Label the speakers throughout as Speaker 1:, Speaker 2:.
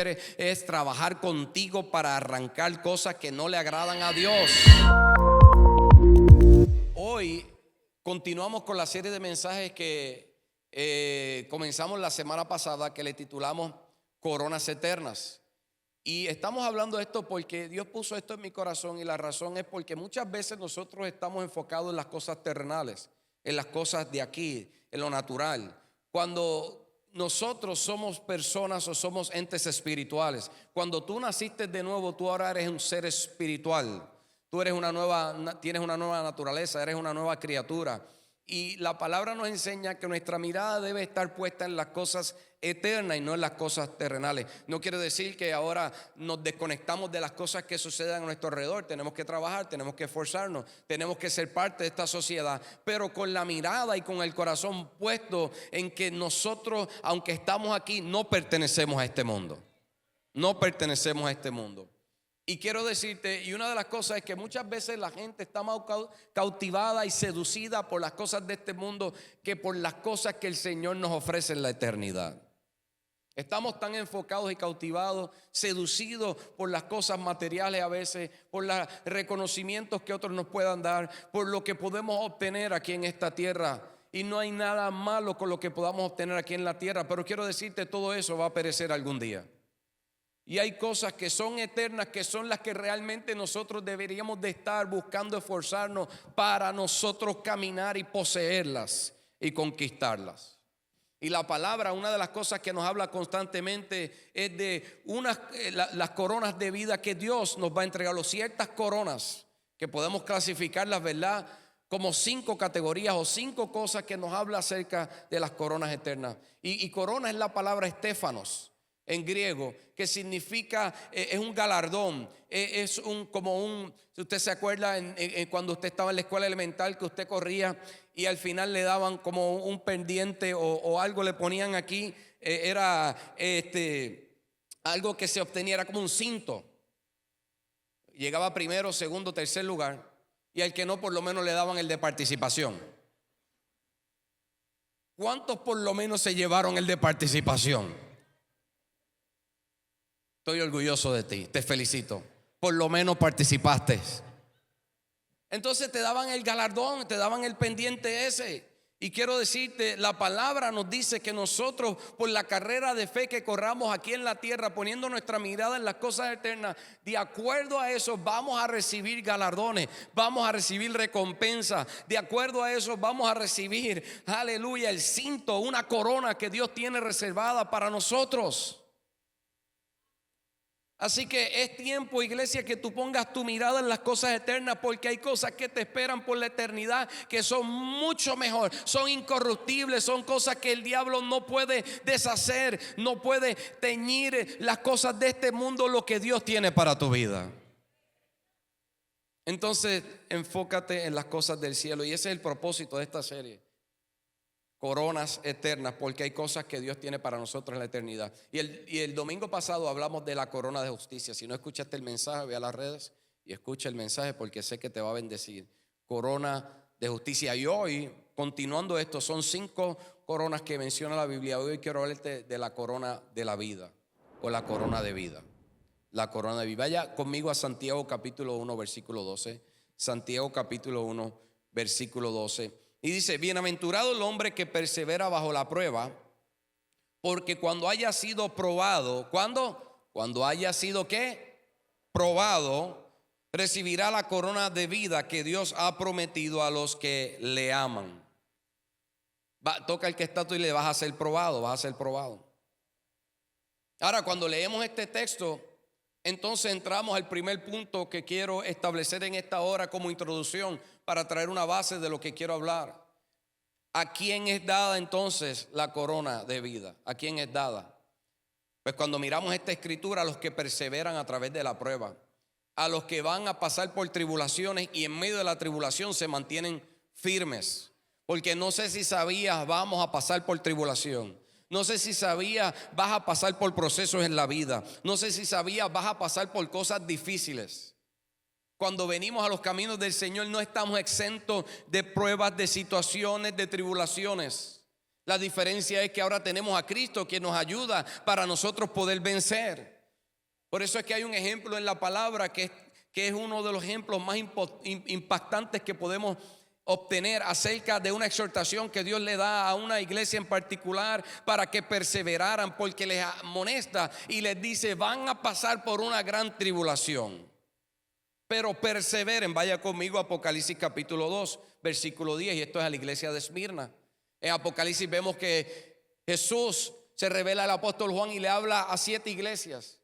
Speaker 1: quiere es trabajar contigo para arrancar cosas que no le agradan a Dios. Hoy continuamos con la serie de mensajes que comenzamos la semana pasada, que le titulamos Coronas Eternas. Y estamos hablando de esto porque Dios puso esto en mi corazón, y la razón es porque muchas veces nosotros estamos enfocados en las cosas terrenales, en las cosas de aquí, en lo natural, cuando nosotros somos personas o somos entes espirituales. Cuando tú naciste de nuevo, tú ahora eres un ser espiritual. Tú eres tienes una nueva naturaleza, eres una nueva criatura. Y la palabra nos enseña que nuestra mirada debe estar puesta en las cosas eternas y no en las cosas terrenales. No quiere decir que ahora nos desconectamos de las cosas que sucedan a nuestro alrededor. Tenemos que trabajar, tenemos que esforzarnos, tenemos que ser parte de esta sociedad, pero con la mirada y con el corazón puesto en que nosotros, aunque estamos aquí, no pertenecemos a este mundo. No pertenecemos a este mundo. Y quiero decirte, y una de las cosas es que muchas veces la gente está más cautivada y seducida por las cosas de este mundo que por las cosas que el Señor nos ofrece en la eternidad. Estamos tan enfocados y cautivados, seducidos por las cosas materiales a veces, por los reconocimientos que otros nos puedan dar, por lo que podemos obtener aquí en esta tierra. Y no hay nada malo con lo que podamos obtener aquí en la tierra, pero quiero decirte, todo eso va a perecer algún día. Y hay cosas que son eternas, que son las que realmente nosotros deberíamos de estar buscando esforzarnos para nosotros caminar y poseerlas y conquistarlas. Y la palabra, una de las cosas que nos habla constantemente es de las coronas de vida que Dios nos va a entregar, o ciertas coronas que podemos clasificarlas, ¿verdad?, como 5 categorías o 5 cosas que nos habla acerca de las coronas eternas. Y corona es la palabra estéfanos en griego, que significa, es un galardón, es si usted se acuerda cuando usted estaba en la escuela elemental, que usted corría y al final le daban como un pendiente o algo le ponían aquí, era algo que se obtenía, era como un cinto. Llegaba primero, segundo, tercer lugar, y al que no, por lo menos le daban el de participación. ¿Cuántos por lo menos se llevaron el de participación? Estoy orgulloso de ti, te felicito. Por lo menos participaste. Entonces te daban el galardón, te daban el pendiente ese. Y quiero decirte, la palabra nos dice que nosotros, por la carrera de fe que corramos aquí en la tierra, poniendo nuestra mirada en las cosas eternas, de acuerdo a eso vamos a recibir galardones, vamos a recibir recompensa. De acuerdo a eso vamos a recibir, aleluya, el cinto, una corona que Dios tiene reservada para nosotros. Así que es tiempo, iglesia, que tú pongas tu mirada en las cosas eternas, porque hay cosas que te esperan por la eternidad que son mucho mejor, son incorruptibles, son cosas que el diablo no puede deshacer, no puede teñir las cosas de este mundo, lo que Dios tiene para tu vida. Entonces, enfócate en las cosas del cielo, y ese es el propósito de esta serie. Coronas eternas, porque hay cosas que Dios tiene para nosotros en la eternidad. Y el domingo pasado hablamos de la corona de justicia. Si no escuchaste el mensaje, ve a las redes y escucha el mensaje, porque sé que te va a bendecir. Corona de justicia. Y hoy, continuando esto, son 5 coronas que menciona la Biblia. Hoy quiero hablarte de la corona de la vida, o la corona de vida. La corona de vida. Vaya conmigo a Santiago capítulo 1 versículo 12. Santiago capítulo 1 versículo 12. Y dice: bienaventurado el hombre que persevera bajo la prueba, porque cuando haya sido probado, cuando haya sido ¿qué? Probado, recibirá la corona de vida que Dios ha prometido a los que le aman. Toca el que está tú y le vas a ser probado, vas a ser probado. Ahora, cuando leemos este texto, entonces entramos al primer punto que quiero establecer en esta hora como introducción, para traer una base de lo que quiero hablar. ¿A quién es dada entonces la corona de vida? ¿A quién es dada? Pues cuando miramos esta escritura, a los que perseveran a través de la prueba, a los que van a pasar por tribulaciones y en medio de la tribulación se mantienen firmes. Porque no sé si sabías, vamos a pasar por tribulación. No sé si sabías, vas a pasar por procesos en la vida. No sé si sabías, vas a pasar por cosas difíciles. Cuando venimos a los caminos del Señor no estamos exentos de pruebas, de situaciones, de tribulaciones. La diferencia es que ahora tenemos a Cristo que nos ayuda para nosotros poder vencer. Por eso es que hay un ejemplo en la palabra que es uno de los ejemplos más impactantes que podemos obtener acerca de una exhortación que Dios le da a una iglesia en particular para que perseveraran, porque les amonesta y les dice: van a pasar por una gran tribulación, pero perseveren. Vaya conmigo a Apocalipsis capítulo 2, versículo 10, y esto es a la iglesia de Esmirna. En Apocalipsis vemos que Jesús se revela al apóstol Juan y le habla a 7 iglesias,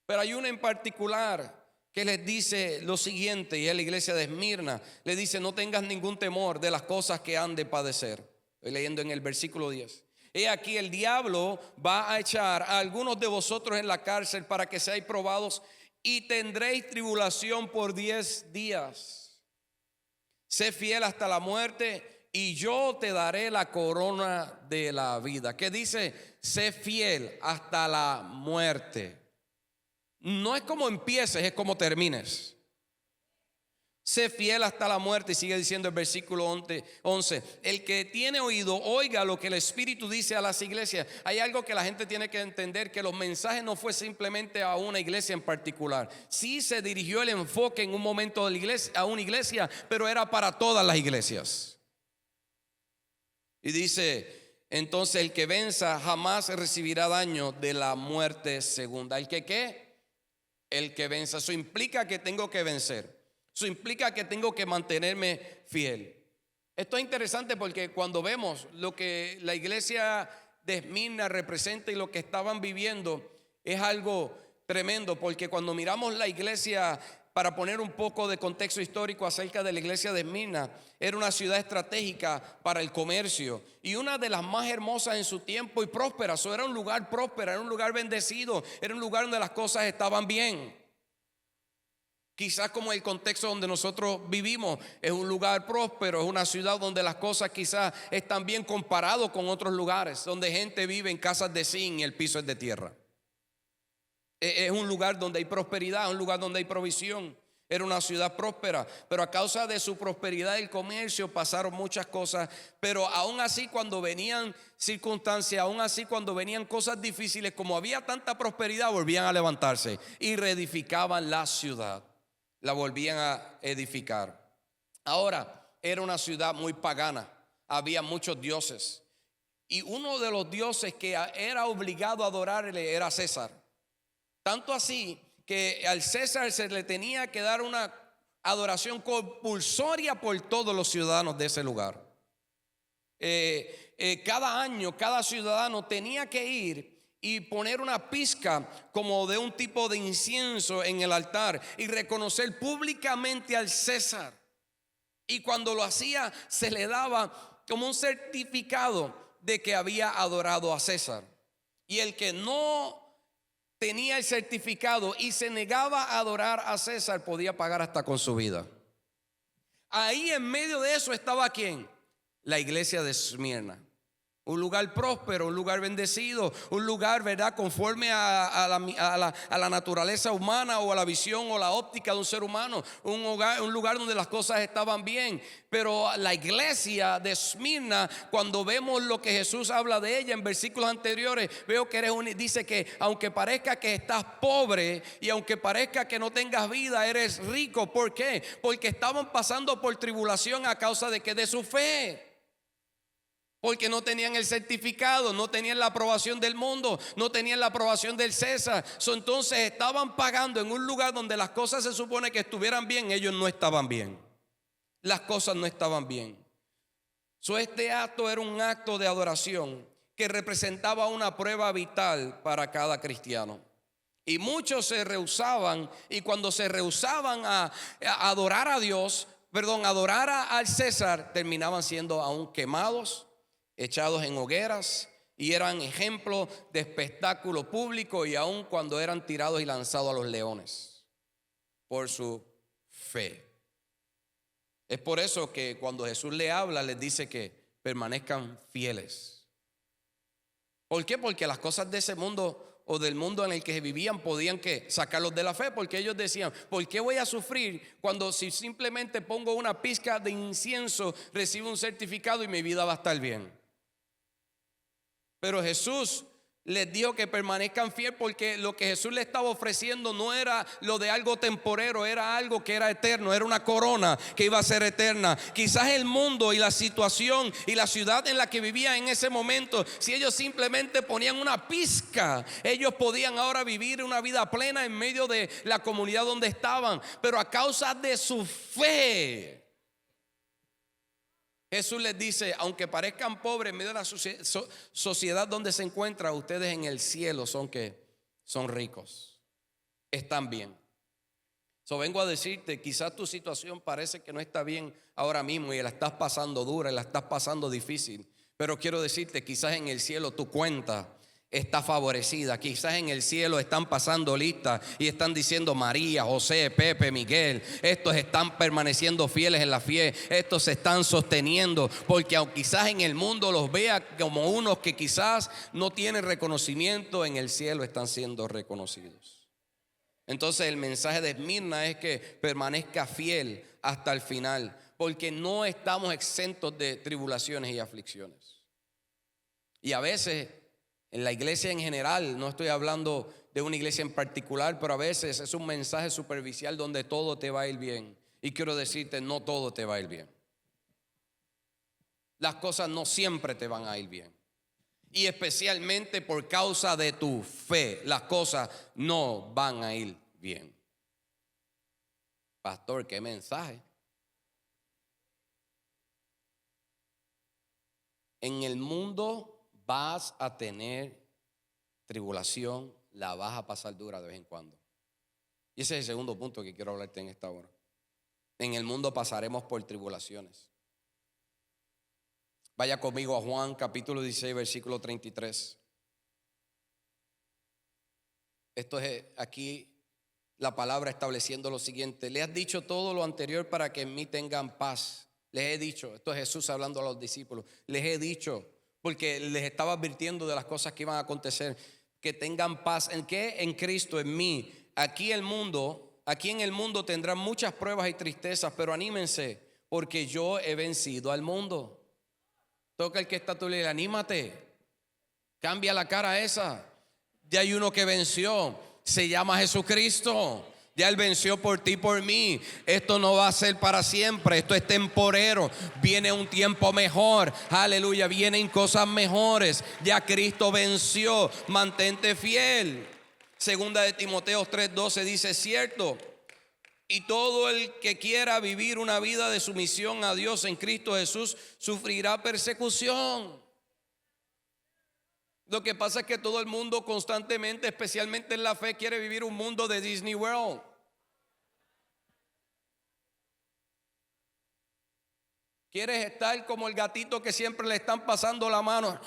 Speaker 1: pero hay una en particular que les dice lo siguiente, y es la iglesia de Esmirna. Le dice: no tengas ningún temor de las cosas que han de padecer. Estoy leyendo en el versículo 10. He aquí, el diablo va a echar a algunos de vosotros en la cárcel para que seáis probados, y tendréis tribulación por 10 días. Sé fiel hasta la muerte, y yo te daré la corona de la vida. ¿Qué dice? Sé fiel hasta la muerte. No es como empieces, es como termines. Sé fiel hasta la muerte. Y sigue diciendo el versículo 11: el que tiene oído, oiga lo que el Espíritu dice a las iglesias. Hay algo que la gente tiene que entender, que los mensajes no fue simplemente a una iglesia en particular. Sí se dirigió el enfoque en un momento de la iglesia, a una iglesia, pero era para todas las iglesias. Y dice: entonces el que venza jamás recibirá daño de la muerte segunda. ¿El que qué? El que venza. Eso implica que tengo que vencer. Eso implica que tengo que mantenerme fiel. Esto es interesante porque cuando vemos lo que la iglesia de Esmirna representa y lo que estaban viviendo, es algo tremendo, porque cuando miramos la iglesia, para poner un poco de contexto histórico acerca de la iglesia de Esmirna, era una ciudad estratégica para el comercio y una de las más hermosas en su tiempo y próspera. Eso era un lugar próspero, era un lugar bendecido, era un lugar donde las cosas estaban bien. Quizás como el contexto donde nosotros vivimos es un lugar próspero, es una ciudad donde las cosas quizás están bien comparado con otros lugares, donde gente vive en casas de zinc y el piso es de tierra. Es un lugar donde hay prosperidad, un lugar donde hay provisión. Era una ciudad próspera, pero a causa de su prosperidad y el comercio pasaron muchas cosas. Pero aún así, cuando venían circunstancias, aún así cuando venían cosas difíciles, como había tanta prosperidad, volvían a levantarse y reedificaban la ciudad. La volvían a edificar. Ahora, era una ciudad muy pagana, había muchos dioses, y uno de los dioses que era obligado a adorarle era César. Tanto así que al César se le tenía que dar una adoración compulsoria por todos los ciudadanos de ese lugar. Cada año, cada ciudadano tenía que ir y poner una pizca como de un tipo de incienso en el altar y reconocer públicamente al César. Y cuando lo hacía, se le daba como un certificado de que había adorado a César. Y el que no tenía el certificado y se negaba a adorar a César, podía pagar hasta con su vida. Ahí en medio de eso estaba ¿quién? La iglesia de Esmirna. Un lugar próspero, un lugar bendecido, un lugar, ¿verdad?, conforme a la naturaleza humana o a la visión o la óptica de un ser humano. Un lugar donde las cosas estaban bien. Pero la iglesia de Esmirna, cuando vemos lo que Jesús habla de ella en versículos anteriores, veo que dice que aunque parezca que estás pobre y aunque parezca que no tengas vida, eres rico. ¿Por qué? Porque estaban pasando por tribulación a causa de que de su fe. Porque no tenían el certificado, no tenían la aprobación del mundo, no tenían la aprobación del César. Entonces estaban pagando en un lugar donde las cosas se supone que estuvieran bien, ellos no estaban bien. Las cosas no estaban bien. Este acto era un acto de adoración que representaba una prueba vital para cada cristiano. Y muchos se rehusaban, y cuando se rehusaban a adorar a Dios, adorar al César, terminaban siendo aún quemados, echados en hogueras, y eran ejemplo de espectáculo público, y aun cuando eran tirados y lanzados a los leones por su fe. Es por eso que cuando Jesús le habla, les dice que permanezcan fieles. ¿Por qué? Porque las cosas de ese mundo o del mundo en el que vivían podían que sacarlos de la fe, porque ellos decían: ¿por qué voy a sufrir cuando si simplemente pongo una pizca de incienso recibo un certificado y mi vida va a estar bien? Pero Jesús les dijo que permanezcan fieles, porque lo que Jesús le estaba ofreciendo no era lo de algo temporero, era algo que era eterno, era una corona que iba a ser eterna. Quizás el mundo y la situación y la ciudad en la que vivían en ese momento, si ellos simplemente ponían una pizca, ellos podían ahora vivir una vida plena en medio de la comunidad donde estaban. Pero a causa de su fe, Jesús les dice: aunque parezcan pobres en medio de la sociedad donde se encuentran, ustedes en el cielo son ricos, están bien. Vengo a decirte, quizás tu situación parece que no está bien ahora mismo y la estás pasando dura y la estás pasando difícil, pero quiero decirte, quizás en el cielo tu cuenta está favorecida. Quizás en el cielo están pasando listas y están diciendo: María, José, Pepe, Miguel, estos están permaneciendo fieles en la fe, estos se están sosteniendo, porque aunque quizás en el mundo los vea como unos que quizás no tienen reconocimiento, en el cielo están siendo reconocidos. Entonces el mensaje de Esmirna es que permanezca fiel hasta el final, porque no estamos exentos de tribulaciones y aflicciones. Y a veces en la iglesia en general, no estoy hablando de una iglesia en particular, pero a veces es un mensaje superficial donde todo te va a ir bien. Y quiero decirte, no todo te va a ir bien. Las cosas no siempre te van a ir bien. Y especialmente por causa de tu fe, las cosas no van a ir bien. Pastor, ¿qué mensaje? En el mundo vas a tener tribulación, la vas a pasar dura de vez en cuando. Y ese es el segundo punto que quiero hablarte en esta hora. En el mundo pasaremos por tribulaciones. Vaya conmigo a Juan capítulo 16, versículo 33. Esto es aquí la palabra estableciendo lo siguiente: le has dicho todo lo anterior para que en mí tengan paz. Les he dicho, esto es Jesús hablando a los discípulos, les he dicho, porque les estaba advirtiendo de las cosas que iban a acontecer, que tengan paz. ¿En qué? En Cristo, en mí. Aquí en el mundo tendrán muchas pruebas y tristezas, pero anímense, porque yo he vencido al mundo. Toca el que está a tu lado, anímate, cambia la cara esa. Ya hay uno que venció, se llama Jesucristo. Ya Él venció por ti y por mí. Esto no va a ser para siempre, esto es temporero. Viene un tiempo mejor, aleluya, vienen cosas mejores. Ya Cristo venció, mantente fiel. Segunda de Timoteo 3:12 dice: cierto, y todo el que quiera vivir una vida de sumisión a Dios en Cristo Jesús sufrirá persecución. Lo que pasa es que todo el mundo constantemente, especialmente en la fe, quiere vivir un mundo de Disney World. Quieres estar como el gatito que siempre le están pasando la mano.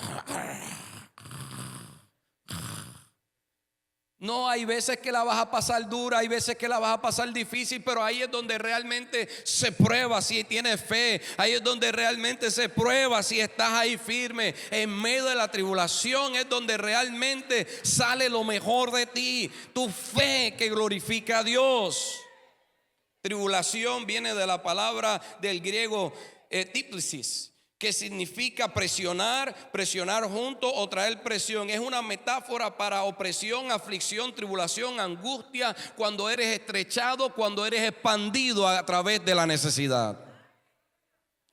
Speaker 1: No, hay veces que la vas a pasar dura, hay veces que la vas a pasar difícil, pero ahí es donde realmente se prueba si tienes fe. Ahí es donde realmente se prueba si estás ahí firme. En medio de la tribulación es donde realmente sale lo mejor de ti, tu fe que glorifica a Dios. Tribulación viene de la palabra del griego típlesis, que significa presionar junto o traer presión. Es una metáfora para opresión, aflicción, tribulación, angustia, cuando eres estrechado, cuando eres expandido a través de la necesidad.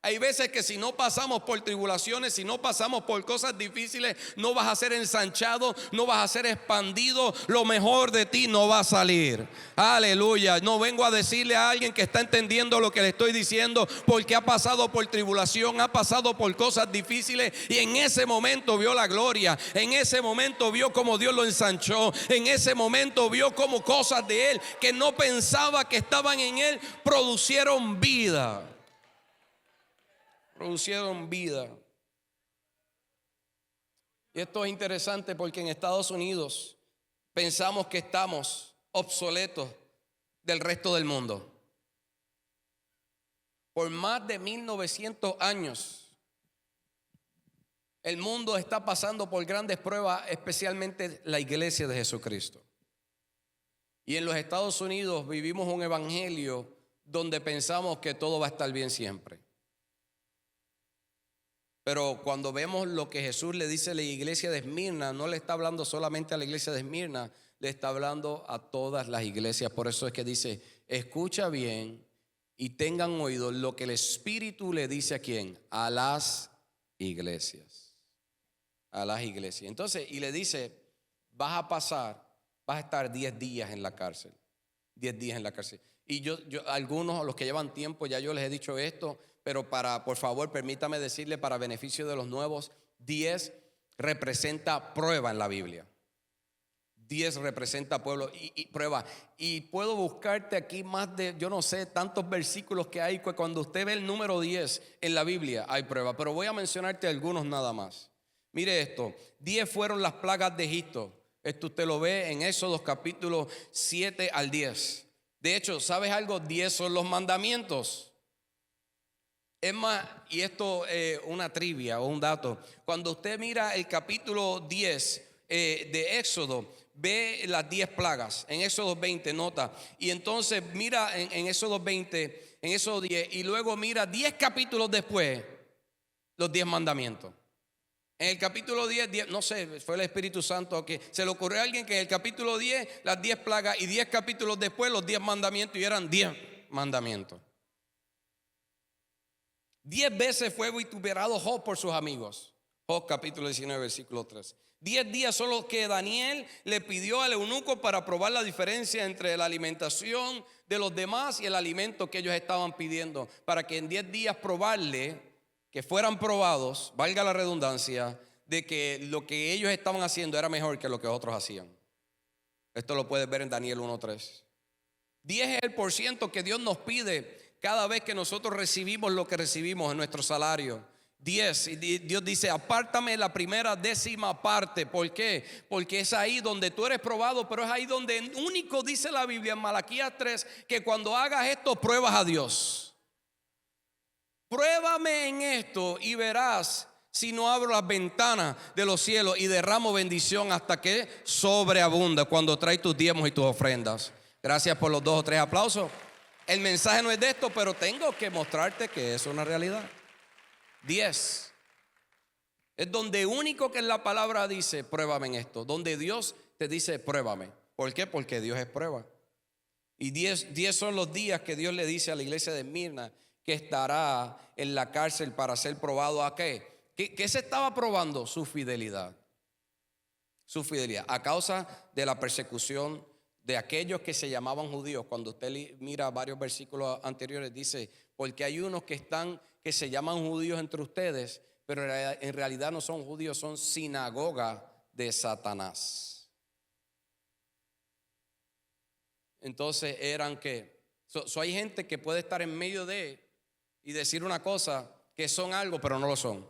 Speaker 1: Hay veces que si no pasamos por tribulaciones, si no pasamos por cosas difíciles, no vas a ser ensanchado, no vas a ser expandido, lo mejor de ti no va a salir. Aleluya. No vengo a decirle a alguien que está entendiendo lo que le estoy diciendo, porque ha pasado por tribulación, ha pasado por cosas difíciles y en ese momento vio la gloria, en ese momento vio cómo Dios lo ensanchó, en ese momento vio cómo cosas de él que no pensaba que estaban en él producieron vida. Producieron vida. Y esto es interesante porque en Estados Unidos pensamos que estamos obsoletos del resto del mundo. Por más de 1900 años, el mundo está pasando por grandes pruebas, especialmente la iglesia de Jesucristo. Y en los Estados Unidos vivimos un evangelio donde pensamos que todo va a estar bien siempre. Pero cuando vemos lo que Jesús le dice a la iglesia de Esmirna, no le está hablando solamente a la iglesia de Esmirna, le está hablando a todas las iglesias. Por eso es que dice, escucha bien y tengan oído lo que el Espíritu le dice a quién, a las iglesias. A las iglesias. Entonces, y le dice, vas a estar 10 días en la cárcel. 10 días en la cárcel. Y yo algunos a los que llevan tiempo, ya yo les he dicho esto, pero por favor, permítame decirle para beneficio de los nuevos, 10 representa prueba en la Biblia. 10 representa pueblo y prueba. Y puedo buscarte aquí más de, yo no sé, tantos versículos que hay, que cuando usted ve el número 10 en la Biblia hay prueba. Pero voy a mencionarte algunos nada más. Mire esto, 10 fueron las plagas de Egipto. Esto usted lo ve en Éxodo capítulo 7 al 10. De hecho, ¿sabes algo? 10 son los mandamientos. Es más, y esto una trivia o un dato. Cuando usted mira el capítulo 10 de Éxodo, ve las 10 plagas. En Éxodo 20, nota. Y entonces mira en Éxodo 20, en Éxodo 10, y luego mira 10 capítulos después, los 10 mandamientos. En el capítulo 10, no sé, fue el Espíritu Santo que se le ocurrió a alguien que en el capítulo 10, las 10 plagas, y 10 capítulos después, los 10 mandamientos, y eran 10 mandamientos. 10 veces fue vituperado Job por sus amigos. Job capítulo 19, versículo 3. 10 días son los que Daniel le pidió al eunuco para probar la diferencia entre la alimentación de los demás y el alimento que ellos estaban pidiendo, para que en 10 días probarle, que fueran probados, valga la redundancia, de que lo que ellos estaban haciendo era mejor que lo que otros hacían. Esto lo puedes ver en Daniel 1:3. 10 es el % que Dios nos pide cada vez que nosotros recibimos lo que recibimos en nuestro salario. 10, y Dios dice, apártame la primera 10ª parte. ¿Por qué? Porque es ahí donde tú eres probado, pero es ahí donde único dice la Biblia en Malaquías 3, que cuando hagas esto pruebas a Dios. Pruébame en esto y verás si no abro las ventanas de los cielos y derramo bendición hasta que sobreabunda cuando traes tus diezmos y tus ofrendas. Gracias por los 2 o 3 aplausos. El mensaje no es de esto, pero tengo que mostrarte que es una realidad. 10 es donde único que en la palabra dice pruébame en esto, donde Dios te dice pruébame. ¿Por qué? Porque Dios es prueba. Y 10 son los días que Dios le dice a la iglesia de Esmirna que estará en la cárcel para ser probado. ¿A qué? ¿Qué se estaba probando? Su fidelidad. Su fidelidad. A causa de la persecución de aquellos que se llamaban judíos. Cuando usted mira varios versículos anteriores, dice, porque hay unos que se llaman judíos entre ustedes, pero en realidad no son judíos, son sinagoga de Satanás. Entonces eran que hay gente que puede estar en medio de y decir una cosa que son algo, pero no lo son.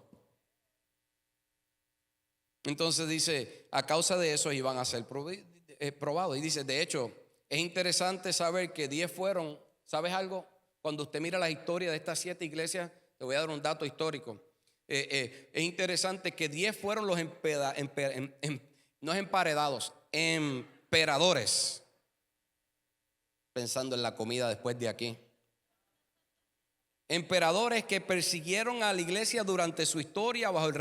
Speaker 1: Entonces dice, a causa de eso iban a ser probados. Y dice, de hecho, es interesante saber que 10 fueron, ¿sabes algo? Cuando usted mira la historia de estas 7 iglesias, te voy a dar un dato histórico. Es interesante que 10 fueron los no emparedados, emperadores. Pensando en la comida después de aquí. Emperadores que persiguieron a la iglesia durante su historia bajo el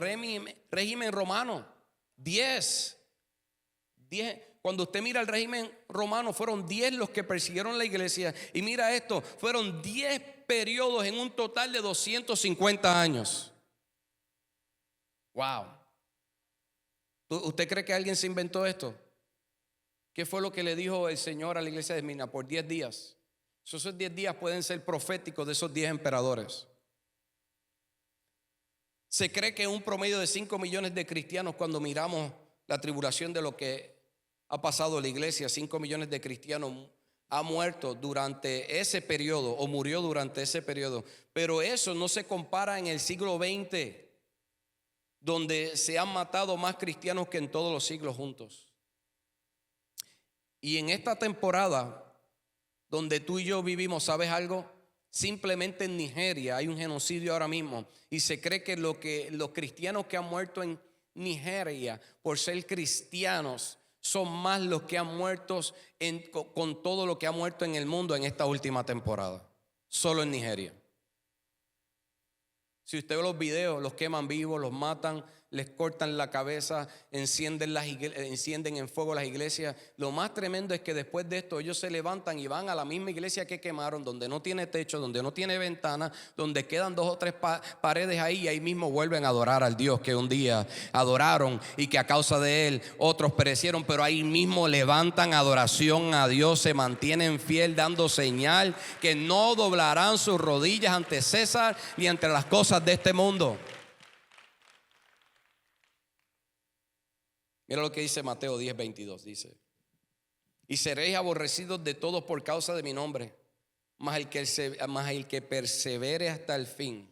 Speaker 1: régimen romano. 10. Cuando usted mira el régimen romano, fueron 10 los que persiguieron la iglesia. Y mira esto, fueron 10 periodos en un total de 250 años. Wow. ¿Usted cree que alguien se inventó esto? ¿Qué fue lo que le dijo el Señor a la iglesia de Esmirna? Por 10 días. Esos 10 días pueden ser proféticos de esos 10 emperadores. Se cree que un promedio de 5 millones de cristianos, cuando miramos la tribulación de lo que ha pasado en la iglesia, 5 millones de cristianos han muerto durante ese periodo o murió durante ese periodo. Pero eso no se compara en el siglo XX, donde se han matado más cristianos que en todos los siglos juntos. Y en esta temporada donde tú y yo vivimos, ¿sabes algo? Simplemente en Nigeria hay un genocidio ahora mismo y se cree que los cristianos que han muerto en Nigeria por ser cristianos son más los que han muerto con todo lo que ha muerto en el mundo en esta última temporada, solo en Nigeria. Si usted ve los videos, los queman vivos, los matan, les cortan la cabeza, encienden en fuego las iglesias. Lo más tremendo es que después de esto ellos se levantan y van a la misma iglesia que quemaron, donde no tiene techo, donde no tiene ventana, donde quedan 2 o 3 paredes ahí, y ahí mismo vuelven a adorar al Dios que un día adoraron y que a causa de él otros perecieron, pero ahí mismo levantan adoración a Dios, se mantienen fiel, dando señal que no doblarán sus rodillas ante César ni ante las cosas de este mundo. Mira lo que dice Mateo 10:22, dice: y seréis aborrecidos de todos por causa de mi nombre, mas el que persevere hasta el fin,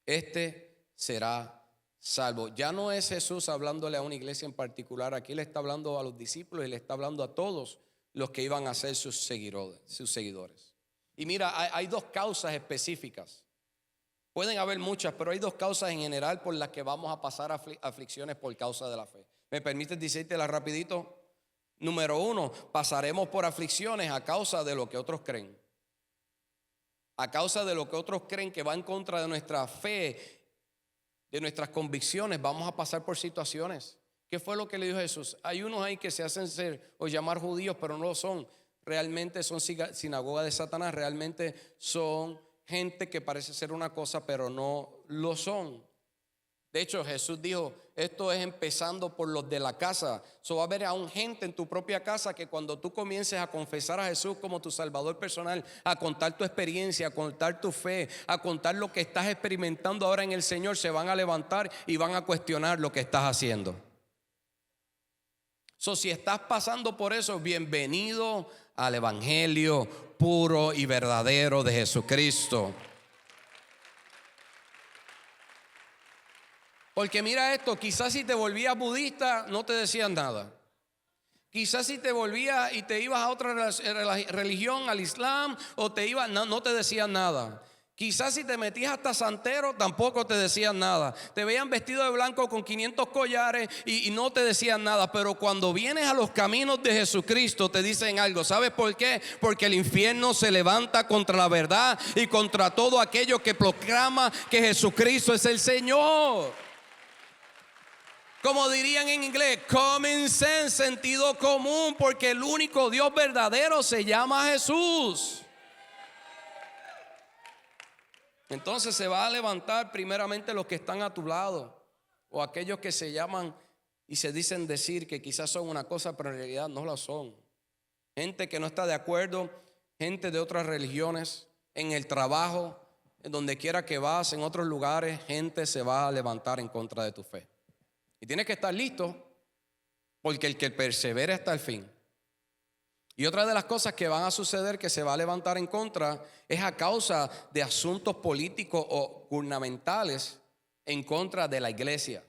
Speaker 1: este será salvo. Ya no es Jesús hablándole a una iglesia en particular, aquí le está hablando a los discípulos y le está hablando a todos los que iban a ser sus seguidores. Y mira, hay 2 causas específicas. Pueden haber muchas, pero hay 2 causas en general por las que vamos a pasar aflicciones por causa de la fe. ¿Me permites decírtela rapidito? Número 1, pasaremos por aflicciones a causa de lo que otros creen. A causa de lo que otros creen que va en contra de nuestra fe, de nuestras convicciones, vamos a pasar por situaciones. ¿Qué fue lo que le dijo Jesús? Hay unos ahí que se hacen ser o llamar judíos, pero no lo son. Realmente son sinagoga de Satanás, realmente son gente que parece ser una cosa, pero no lo son. De hecho, Jesús dijo, esto es empezando por los de la casa. Va a haber aún gente en tu propia casa que cuando tú comiences a confesar a Jesús como tu Salvador personal, a contar tu experiencia, a contar tu fe, a contar lo que estás experimentando ahora en el Señor, se van a levantar y van a cuestionar lo que estás haciendo. Si estás pasando por eso, bienvenido al evangelio puro y verdadero de Jesucristo. Porque mira esto, quizás si te volvías budista no te decían nada. Quizás si te volvías y te ibas a otra religión, al Islam, o te ibas, no te decían nada. Quizás si te metías hasta santero tampoco te decían nada. Te veían vestido de blanco con 500 collares y no te decían nada. Pero cuando vienes a los caminos de Jesucristo te dicen algo. ¿Sabes por qué? Porque el infierno se levanta contra la verdad y contra todo aquello que proclama que Jesucristo es el Señor. Como dirían en inglés, common sense, sentido común, porque el único Dios verdadero se llama Jesús. Entonces se va a levantar primeramente los que están a tu lado, o aquellos que se llaman y se dicen decir que quizás son una cosa, pero en realidad no la son. Gente que no está de acuerdo, gente de otras religiones, en el trabajo, en donde quiera que vas, en otros lugares, gente se va a levantar en contra de tu fe. Y tienes que estar listo, porque el que persevera hasta el fin. Y otra de las cosas que van a suceder, que se va a levantar en contra, es a causa de asuntos políticos o gubernamentales en contra de la iglesia.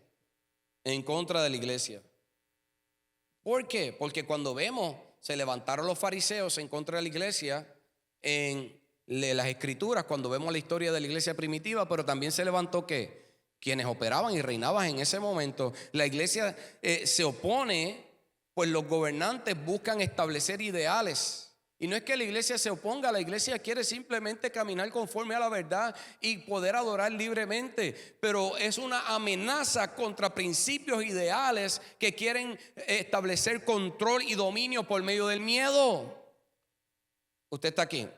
Speaker 1: En contra de la iglesia. ¿Por qué? Porque cuando vemos, se levantaron los fariseos en contra de la iglesia en las escrituras, cuando vemos la historia de la iglesia primitiva, pero también se levantó ¿qué? Quienes operaban y reinaban en ese momento. La iglesia se opone, pues los gobernantes buscan establecer ideales. Y no es que la iglesia se oponga, la iglesia quiere simplemente caminar conforme a la verdad y poder adorar libremente. Pero es una amenaza contra principios ideales que quieren establecer control y dominio por medio del miedo. ¿Usted está aquí?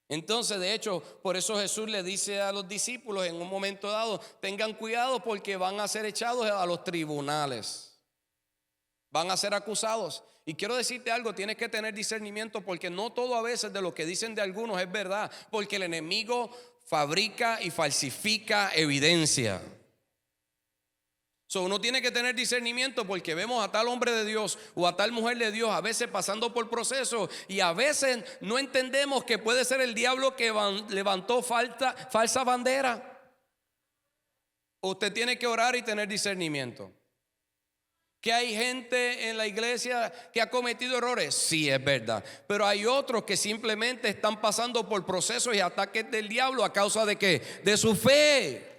Speaker 1: Entonces, de hecho, por eso Jesús le dice a los discípulos en un momento dado, tengan cuidado porque van a ser echados a los tribunales. Van a ser acusados. Y quiero decirte algo, tienes que tener discernimiento porque no todo a veces de lo que dicen de algunos es verdad. Porque el enemigo fabrica y falsifica evidencia. Uno tiene que tener discernimiento porque vemos a tal hombre de Dios o a tal mujer de Dios a veces pasando por procesos y a veces no entendemos que puede ser el diablo que levantó falsa bandera. Usted tiene que orar y tener discernimiento. ¿Que hay gente en la iglesia que ha cometido errores? Sí, es verdad. Pero hay otros que simplemente están pasando por procesos y ataques del diablo a causa de ¿qué? De su fe.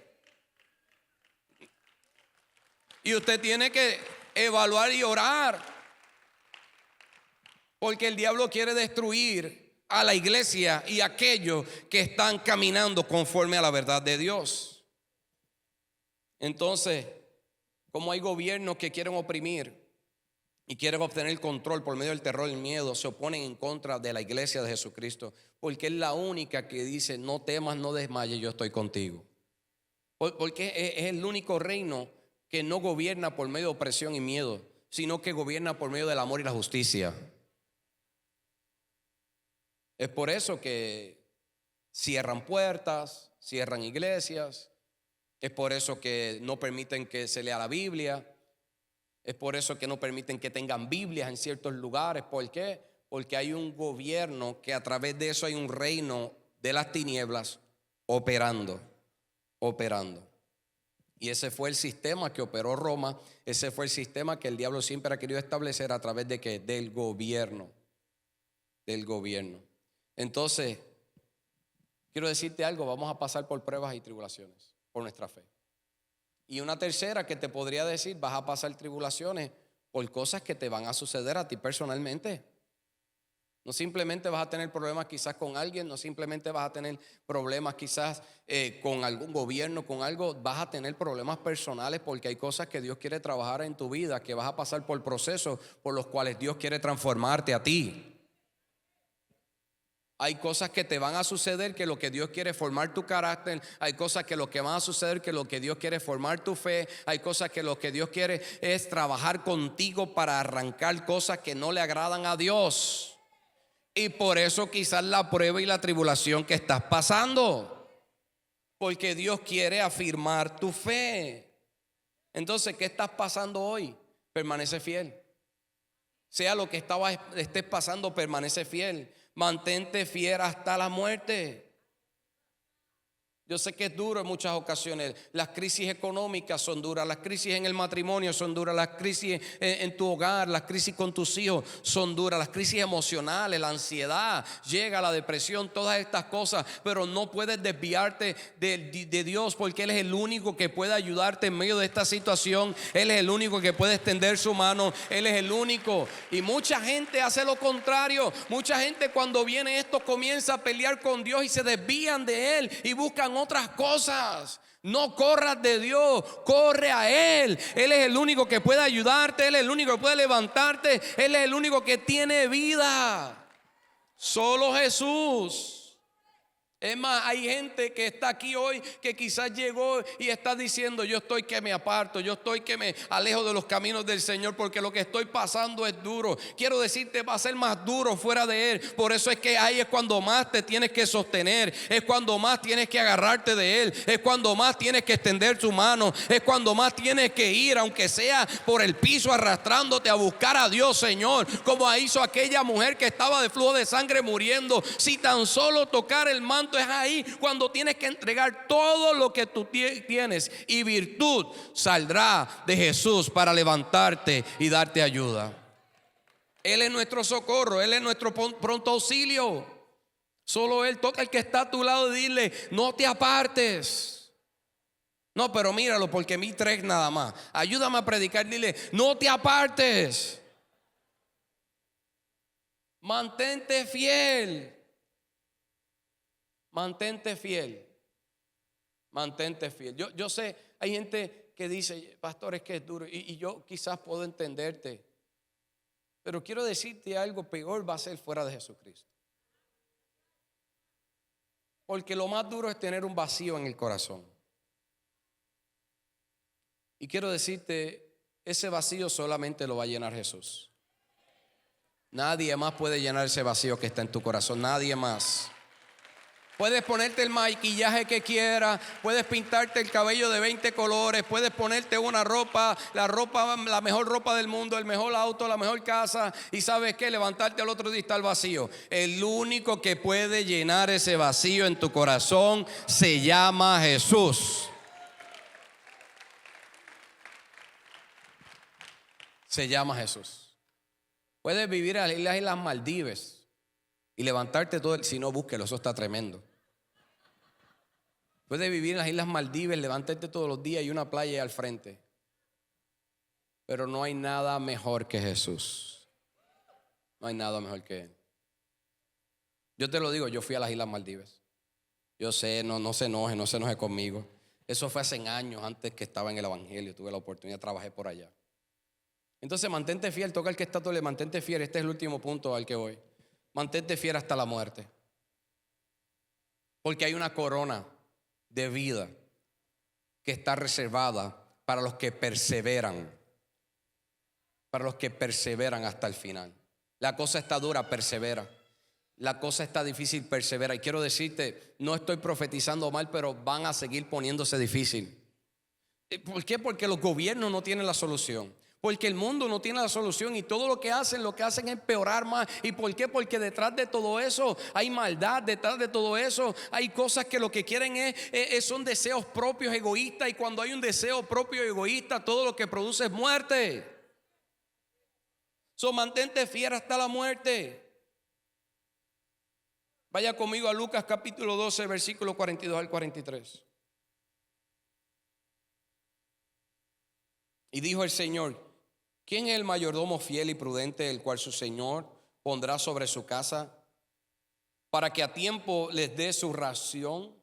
Speaker 1: Y usted tiene que evaluar y orar. Porque el diablo quiere destruir a la iglesia y a aquellos que están caminando conforme a la verdad de Dios. Entonces, como hay gobiernos que quieren oprimir y quieren obtener control por medio del terror y el miedo, se oponen en contra de la iglesia de Jesucristo, porque es la única que dice: no temas, no desmayes, yo estoy contigo. Porque es el único reino que no gobierna por medio de opresión y miedo, sino que gobierna por medio del amor y la justicia. Es por eso que cierran puertas, cierran iglesias. Es por eso que no permiten que se lea la Biblia. Es por eso que no permiten que tengan Biblias en ciertos lugares. ¿Por qué? Porque hay un gobierno que a través de eso hay un reino de las tinieblas operando. Y ese fue el sistema que operó Roma. Ese fue el sistema que el diablo siempre ha querido establecer a través de ¿qué? Del gobierno. Entonces, quiero decirte algo: vamos a pasar por pruebas y tribulaciones por nuestra fe. Y una tercera que te podría decir: vas a pasar tribulaciones por cosas que te van a suceder a ti personalmente. No simplemente vas a tener problemas quizás con alguien, no simplemente vas a tener problemas quizás con algún gobierno, con algo. Vas a tener problemas personales porque hay cosas que Dios quiere trabajar en tu vida, que vas a pasar por procesos por los cuales Dios quiere transformarte a ti. Hay cosas que te van a suceder que lo que Dios quiere es formar tu carácter. Hay cosas que lo que van a suceder que lo que Dios quiere es formar tu fe. Hay cosas que lo que Dios quiere es trabajar contigo para arrancar cosas que no le agradan a Dios. Y por eso quizás la prueba y la tribulación que estás pasando, porque Dios quiere afirmar tu fe. Entonces, ¿qué estás pasando hoy? Permanece fiel. Sea lo que estés pasando, permanece fiel. Mantente fiel hasta la muerte. Yo sé que es duro en muchas ocasiones. Las crisis económicas son duras, las crisis en el matrimonio son duras, las crisis en tu hogar, las crisis con tus hijos son duras, las crisis emocionales, la ansiedad, llega la depresión, todas estas cosas. Pero no puedes desviarte de Dios, porque Él es el único que puede ayudarte en medio de esta situación. Él es el único que puede extender su mano. Él es el único. Y mucha gente hace lo contrario. Mucha gente, cuando viene esto, comienza a pelear con Dios y se desvían de Él y buscan otras cosas. No corras de Dios, corre a Él. Él es el único que puede ayudarte. Él es el único que puede levantarte. Él es el único que tiene vida. Solo Jesús. Es más, hay gente que está aquí hoy que quizás llegó y está diciendo: yo estoy que me aparto, yo estoy que me alejo de los caminos del Señor porque lo que estoy pasando es duro. Quiero decirte, va a ser más duro fuera de Él. Por eso es que ahí es cuando más te tienes que sostener, es cuando más tienes que agarrarte de Él, es cuando más tienes que extender tu mano, es cuando más tienes que ir, aunque sea por el piso, arrastrándote a buscar a Dios, Señor, como hizo aquella mujer que estaba de flujo de sangre muriendo. Si tan solo tocar el manto, es ahí cuando tienes que entregar todo lo que tú tienes, y virtud saldrá de Jesús para levantarte y darte ayuda. Él es nuestro socorro, Él es nuestro pronto auxilio. Solo Él. Toca al que está a tu lado y dile: no te apartes. No, pero míralo, porque mi 3 nada más. Ayúdame a predicar, dile: no te apartes. Mantente fiel. Mantente fiel. Mantente fiel. Yo sé, hay gente que dice: pastor, es que es duro. Y yo quizás puedo entenderte. Pero quiero decirte algo: peor va a ser fuera de Jesucristo. Porque lo más duro es tener un vacío en el corazón. Y quiero decirte, ese vacío solamente lo va a llenar Jesús. Nadie más puede llenar ese vacío que está en tu corazón. Nadie más. Puedes ponerte el maquillaje que quieras, puedes pintarte el cabello de 20 colores, puedes ponerte una ropa, la mejor ropa del mundo, el mejor auto, la mejor casa, y ¿sabes qué? Levantarte al otro día y está el vacío. El único que puede llenar ese vacío en tu corazón se llama Jesús. Se llama Jesús. Puedes vivir en las Islas Maldivas y levantarte todo si no, búsquelo, eso está tremendo. Puedes vivir en las Islas Maldivas, levantarte todos los días y una playa ahí al frente. Pero no hay nada mejor que Jesús. No hay nada mejor que Él. Yo te lo digo, yo fui a las Islas Maldivas. Yo sé, no se enoje conmigo. Eso fue hace años antes que estaba en el evangelio. Tuve la oportunidad, trabajé por allá. Entonces mantente fiel, toca al que está todo, mantente fiel. Este es el último punto al que voy. Mantente fiel hasta la muerte. Porque hay una corona de vida que está reservada para los que perseveran. Para los que perseveran hasta el final. La cosa está dura, persevera. La cosa está difícil, persevera. Y quiero decirte, no estoy profetizando mal, pero van a seguir poniéndose difícil. ¿Por qué? Porque los gobiernos no tienen la solución. Porque el mundo no tiene la solución y todo lo que hacen es empeorar más. ¿Y por qué? Porque detrás de todo eso hay maldad, detrás de todo eso hay cosas que lo que quieren son deseos propios, egoístas. Y cuando hay un deseo propio, egoísta, todo lo que produce es muerte. Mantente fiel hasta la muerte. Vaya conmigo a Lucas capítulo 12, versículo 42 al 43. Y dijo el Señor: ¿quién es el mayordomo fiel y prudente, el cual su Señor pondrá sobre su casa para que a tiempo les dé su ración?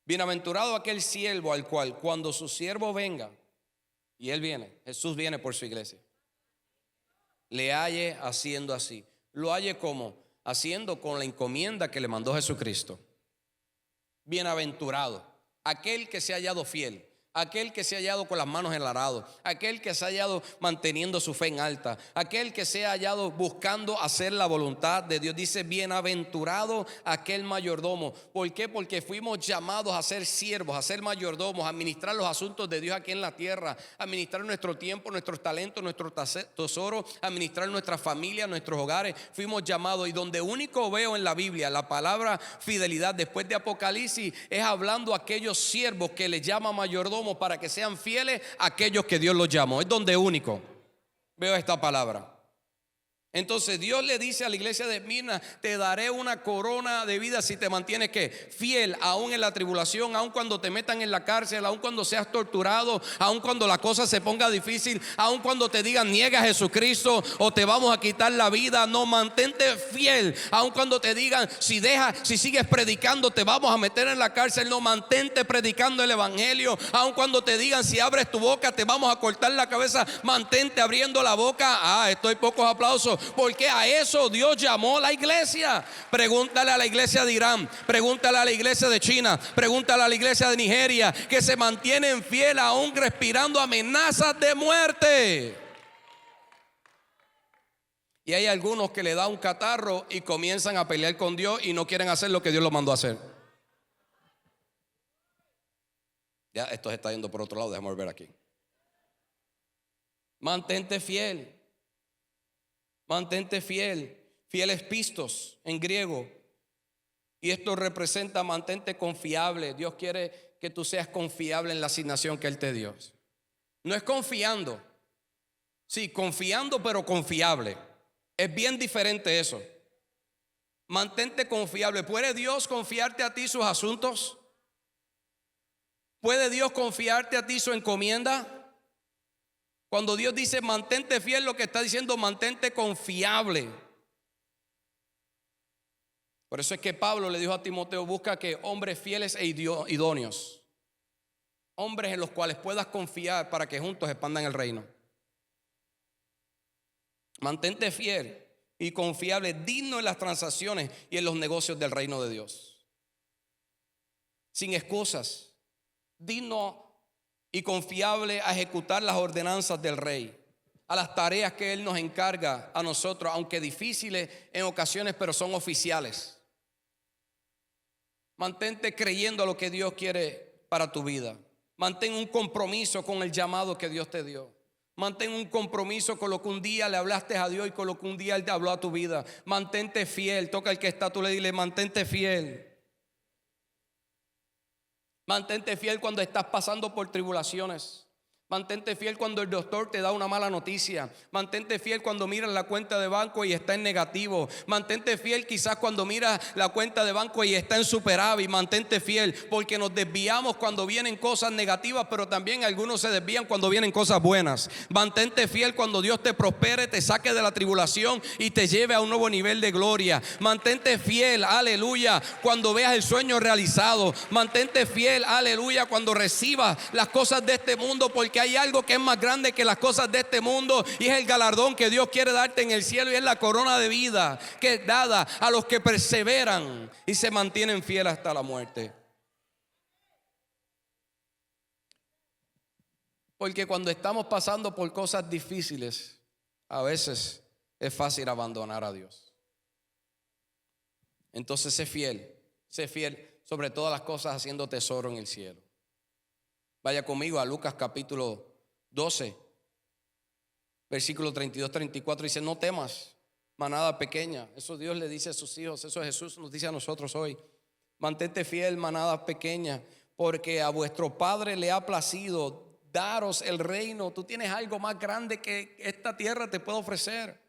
Speaker 1: Bienaventurado aquel siervo al cual, cuando su siervo venga, y él viene, Jesús viene por su iglesia, le halle haciendo así. Lo halle como haciendo con la encomienda que le mandó Jesucristo. Bienaventurado aquel que se ha hallado fiel, aquel que se ha hallado con las manos en el arado, aquel que se ha hallado manteniendo su fe en alta, aquel que se ha hallado buscando hacer la voluntad de Dios. Dice: bienaventurado aquel mayordomo. ¿Por qué? Porque fuimos llamados a ser siervos, a ser mayordomos, a administrar los asuntos de Dios aquí en la tierra, a administrar nuestro tiempo, nuestros talentos, nuestro tesoro, a administrar nuestra familia, nuestros hogares. Fuimos llamados, y donde único veo en la Biblia la palabra fidelidad después de Apocalipsis es hablando a aquellos siervos que le llama mayordomo, para que sean fieles a aquellos que Dios los llamó. Es donde único veo esta palabra. Entonces Dios le dice a la iglesia de Esmirna: te daré una corona de vida si te mantienes fiel aún en la tribulación, aún cuando te metan en la cárcel, aún cuando seas torturado, aún cuando la cosa se ponga difícil, aún cuando te digan niega a Jesucristo o te vamos a quitar la vida. No, mantente fiel aún cuando te digan si sigues predicando te vamos a meter en la cárcel. No, mantente predicando el evangelio. Aún cuando te digan si abres tu boca te vamos a cortar la cabeza, mantente abriendo la boca. Estoy pocos aplausos, porque a eso Dios llamó a la iglesia. Pregúntale a la iglesia de Irán, pregúntale a la iglesia de China, pregúntale a la iglesia de Nigeria, que se mantienen fieles aún respirando amenazas de muerte. Y hay algunos que le da un catarro y comienzan a pelear con Dios y no quieren hacer lo que Dios los mandó a hacer. Ya esto se está yendo por otro lado, déjame volver aquí. Mantente fiel. Mantente fiel. Fiel es pistos en griego. Y esto representa mantente confiable. Dios quiere que tú seas confiable en la asignación que Él te dio. No es confiando. Sí, confiando, pero confiable. Es bien diferente eso. Mantente confiable. ¿Puede Dios confiarte a ti sus asuntos? ¿Puede Dios confiarte a ti su encomienda? Cuando Dios dice mantente fiel, lo que está diciendo mantente confiable. Por eso es que Pablo le dijo a Timoteo: busca que hombres fieles e idóneos, hombres en los cuales puedas confiar para que juntos expandan el reino. Mantente fiel y confiable, digno en las transacciones y en los negocios del reino de Dios, sin excusas, digno y confiable a ejecutar las ordenanzas del rey, a las tareas que Él nos encarga a nosotros, aunque difíciles en ocasiones, pero son oficiales. Mantente creyendo a lo que Dios quiere para tu vida. Mantén un compromiso con el llamado que Dios te dio. Mantén un compromiso con lo que un día le hablaste a Dios y con lo que un día Él te habló a tu vida. Mantente fiel. Toca al que está, tú le dile: mantente fiel. Mantente fiel cuando estás pasando por tribulaciones. Mantente fiel cuando el doctor te da una mala noticia. Mantente fiel cuando miras la cuenta de banco y está en negativo. Mantente fiel quizás cuando miras la cuenta de banco y está en superávit. Mantente fiel porque nos desviamos cuando vienen cosas negativas, pero también algunos se desvían cuando vienen cosas buenas. Mantente fiel cuando Dios te prospere, te saque de la tribulación y te lleve a un nuevo nivel de gloria. Mantente fiel, aleluya, cuando veas el sueño realizado. Mantente fiel, aleluya, cuando recibas las cosas de este mundo, porque hay algo que es más grande que las cosas de este mundo, y es el galardón que Dios quiere darte en el cielo, y es la corona de vida que es dada a los que perseveran y se mantienen fieles hasta la muerte. Porque cuando estamos pasando por cosas difíciles, a veces es fácil abandonar a Dios. Entonces sé fiel sobre todas las cosas, haciendo tesoro en el cielo. Vaya conmigo a Lucas capítulo 12, versículo 32-34. Dice: no temas, manada pequeña. Eso Dios le dice a sus hijos. Eso Jesús nos dice a nosotros hoy. Mantente fiel, manada pequeña, porque a vuestro Padre le ha placido daros el reino. Tú tienes algo más grande que esta tierra te puede ofrecer.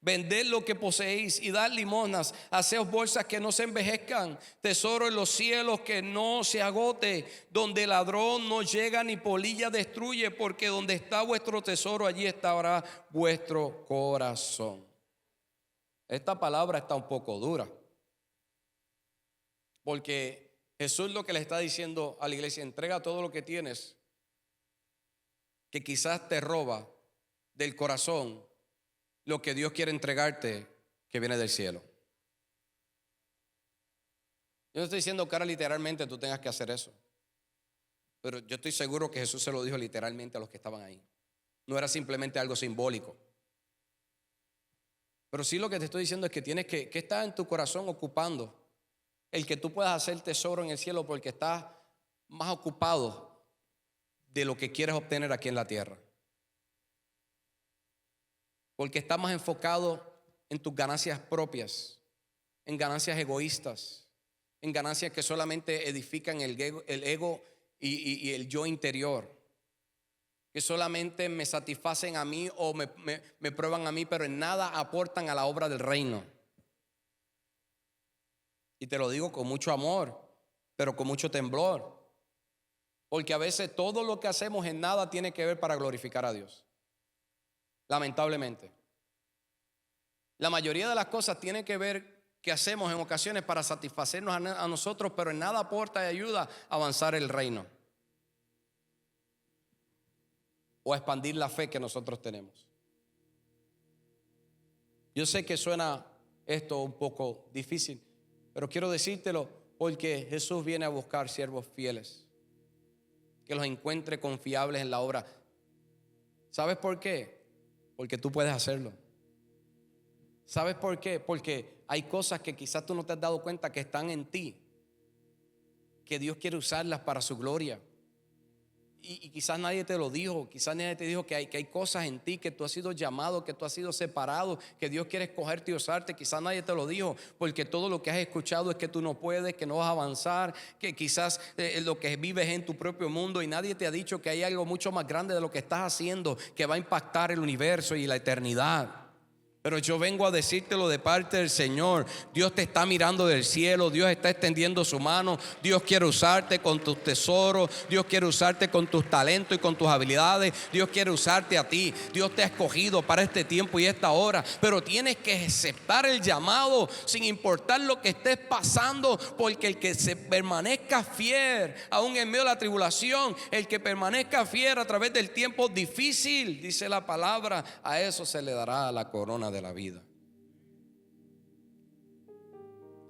Speaker 1: Vended lo que poseéis y dad limosnas. Haceos bolsas que no se envejezcan, tesoro en los cielos que no se agote, donde ladrón no llega ni polilla destruye, porque donde está vuestro tesoro, allí estará vuestro corazón. Esta palabra está un poco dura, porque Jesús lo que le está diciendo a la iglesia: entrega todo lo que tienes, que quizás te roba del corazón lo que Dios quiere entregarte, que viene del cielo. Yo no estoy diciendo que ahora literalmente tú tengas que hacer eso, pero yo estoy seguro que Jesús se lo dijo literalmente a los que estaban ahí. No era simplemente algo simbólico. Pero sí, lo que te estoy diciendo es que tienes que estar en tu corazón ocupando el que tú puedas hacer tesoro en el cielo, porque estás más ocupado de lo que quieres obtener aquí en la tierra. Porque estás más enfocado en tus ganancias propias, en ganancias egoístas, en ganancias que solamente edifican el ego y el yo interior, que solamente me satisfacen a mí o me prueban a mí, pero en nada aportan a la obra del reino. Y te lo digo con mucho amor, pero con mucho temblor, porque a veces todo lo que hacemos en nada tiene que ver para glorificar a Dios. Lamentablemente, la mayoría de las cosas tienen que ver que hacemos en ocasiones para satisfacernos a nosotros, pero en nada aporta y ayuda a avanzar el reino o a expandir la fe que nosotros tenemos. Yo sé que suena esto un poco difícil, pero quiero decírtelo porque Jesús viene a buscar siervos fieles, que los encuentre confiables en la obra. ¿Sabes por qué? Porque tú puedes hacerlo. ¿Sabes por qué? Porque hay cosas que quizás tú no te has dado cuenta que están en ti, que Dios quiere usarlas para su gloria. Y quizás nadie te lo dijo, quizás nadie te dijo que hay cosas en ti, que tú has sido llamado, que tú has sido separado, que Dios quiere escogerte y usarte. Quizás nadie te lo dijo, porque todo lo que has escuchado es que tú no puedes, que no vas a avanzar, que quizás lo que vives en tu propio mundo, y nadie te ha dicho que hay algo mucho más grande de lo que estás haciendo, que va a impactar el universo y la eternidad. Pero yo vengo a decírtelo de parte del Señor. Dios te está mirando del cielo. Dios está extendiendo su mano. Dios quiere usarte con tus tesoros. Dios quiere usarte con tus talentos y con tus habilidades. Dios quiere usarte a ti. Dios te ha escogido para este tiempo y esta hora. Pero tienes que aceptar el llamado sin importar lo que estés pasando, porque el que se permanezca fiel aún en medio de la tribulación, el que permanezca fiel a través del tiempo difícil, dice la palabra, a eso se le dará la corona de la vida.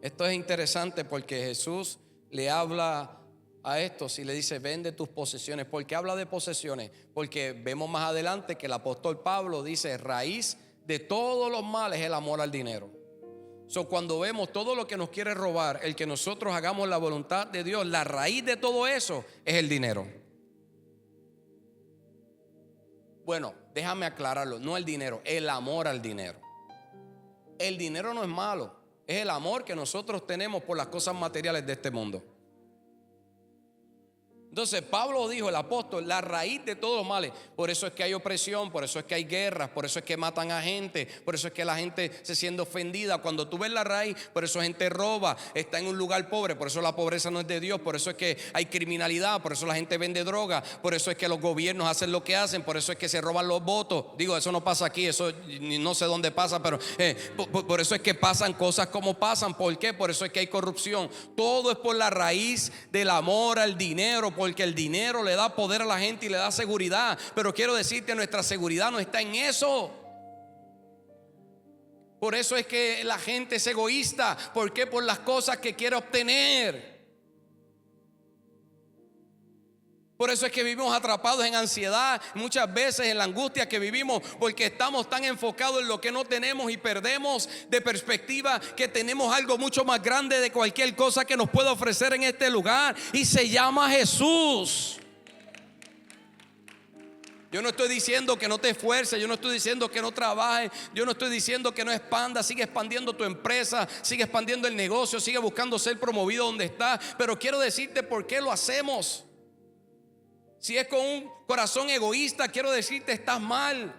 Speaker 1: Esto es interesante porque Jesús le habla a estos y le dice: vende tus posesiones. ¿Por qué habla de posesiones? Porque vemos más adelante que el apóstol Pablo dice: raíz de todos los males es el amor al dinero. Cuando vemos todo lo que nos quiere robar, el que nosotros hagamos la voluntad de Dios, la raíz de todo eso es el dinero. Bueno, déjame aclararlo, no el dinero, el amor al dinero. El dinero no es malo, es el amor que nosotros tenemos por las cosas materiales de este mundo. Entonces Pablo dijo, el apóstol, la raíz de todos los males. Por eso es que hay opresión, por eso es que hay guerras, por eso es que matan a gente, por eso es que la gente se siente ofendida. Cuando tú ves la raíz, por eso gente roba, está en un lugar pobre, por eso la pobreza no es de Dios, por eso es que hay criminalidad, por eso la gente vende droga, por eso es que los gobiernos hacen lo que hacen, por eso es que se roban los votos. Digo, eso no pasa aquí, eso no sé dónde pasa, pero por eso es que pasan cosas como pasan. ¿Por qué? Por eso es que hay corrupción. Todo es por la raíz del amor al dinero, porque el dinero le da poder a la gente y le da seguridad. Pero quiero decirte, nuestra seguridad no está en eso. Por eso es que la gente es egoísta. ¿Por qué? Por las cosas que quiere obtener. Por eso es que vivimos atrapados en ansiedad, muchas veces en la angustia que vivimos, porque estamos tan enfocados en lo que no tenemos y perdemos de perspectiva que tenemos algo mucho más grande de cualquier cosa que nos pueda ofrecer en este lugar, y se llama Jesús. Yo no estoy diciendo que no te esfuerces, yo no estoy diciendo que no trabajes, yo no estoy diciendo que no expandas. Sigue expandiendo tu empresa, sigue expandiendo el negocio, sigue buscando ser promovido donde estás. Pero quiero decirte por qué lo hacemos. Si es con un corazón egoísta, quiero decirte, estás mal.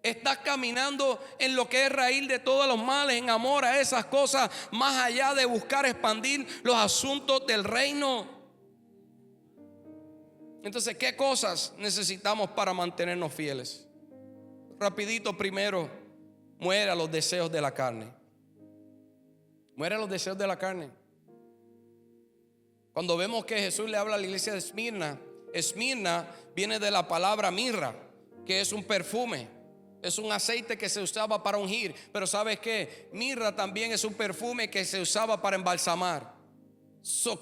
Speaker 1: Estás caminando en lo que es raíz de todos los males, en amor a esas cosas, más allá de buscar expandir los asuntos del reino. Entonces, ¿qué cosas necesitamos para mantenernos fieles? Rapidito, primero, muere a los deseos de la carne. Muere a los deseos de la carne. Cuando vemos que Jesús le habla a la iglesia de Esmirna, Esmirna viene de la palabra mirra, que es un perfume, es un aceite que se usaba para ungir. Pero ¿sabes qué? Mirra también es un perfume que se usaba para embalsamar.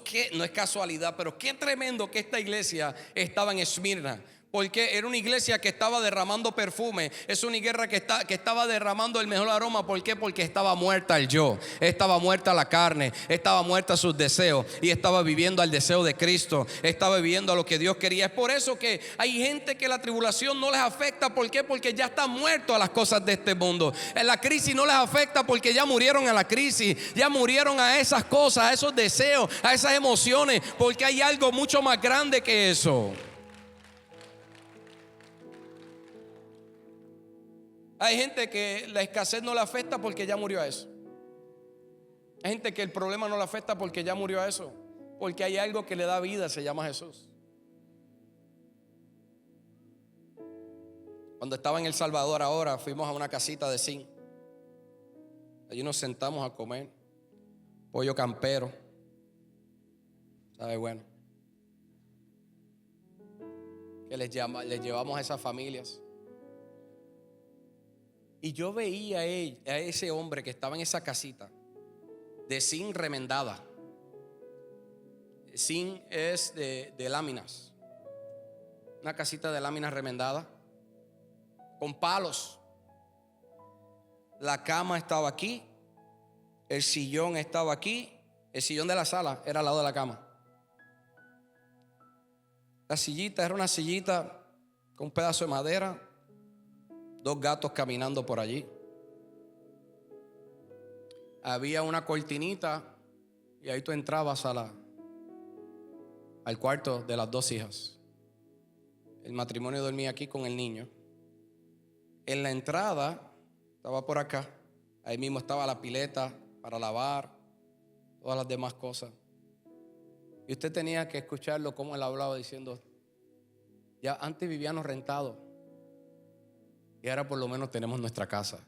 Speaker 1: Que no es casualidad, pero qué tremendo que esta iglesia estaba en Esmirna, porque era una iglesia que estaba derramando perfume. Es una iglesia que estaba derramando el mejor aroma. ¿Por qué? Porque estaba muerta el yo, estaba muerta la carne, estaba muerta sus deseos, y estaba viviendo al deseo de Cristo, estaba viviendo a lo que Dios quería. Es por eso que hay gente que la tribulación no les afecta. ¿Por qué? Porque ya están muertos a las cosas de este mundo. En la crisis no les afecta porque ya murieron a la crisis, ya murieron a esas cosas, a esos deseos, a esas emociones, porque hay algo mucho más grande que eso. Hay gente que la escasez no le afecta porque ya murió a eso. Hay gente que el problema no le afecta porque ya murió a eso, porque hay algo que le da vida, se llama Jesús. Cuando estaba en El Salvador ahora, fuimos a una casita de zinc. Allí nos sentamos a comer pollo campero. ¿Sabe? Bueno, que les llevamos a esas familias. Y yo veía a ese hombre que estaba en esa casita de zinc remendada. Zinc es de láminas. Una casita de láminas remendada, con palos. La cama estaba aquí, el sillón estaba aquí. El sillón de la sala era al lado de la cama. La sillita era una sillita con un pedazo de madera. Dos gatos caminando por allí. Había una cortinita y ahí tú entrabas al cuarto de las dos hijas. El matrimonio dormía aquí con el niño. En la entrada, estaba por acá, ahí mismo estaba la pileta para lavar, todas las demás cosas. Y usted tenía que escucharlo como él hablaba diciendo, ya antes vivíamos rentados. Y ahora por lo menos tenemos nuestra casa.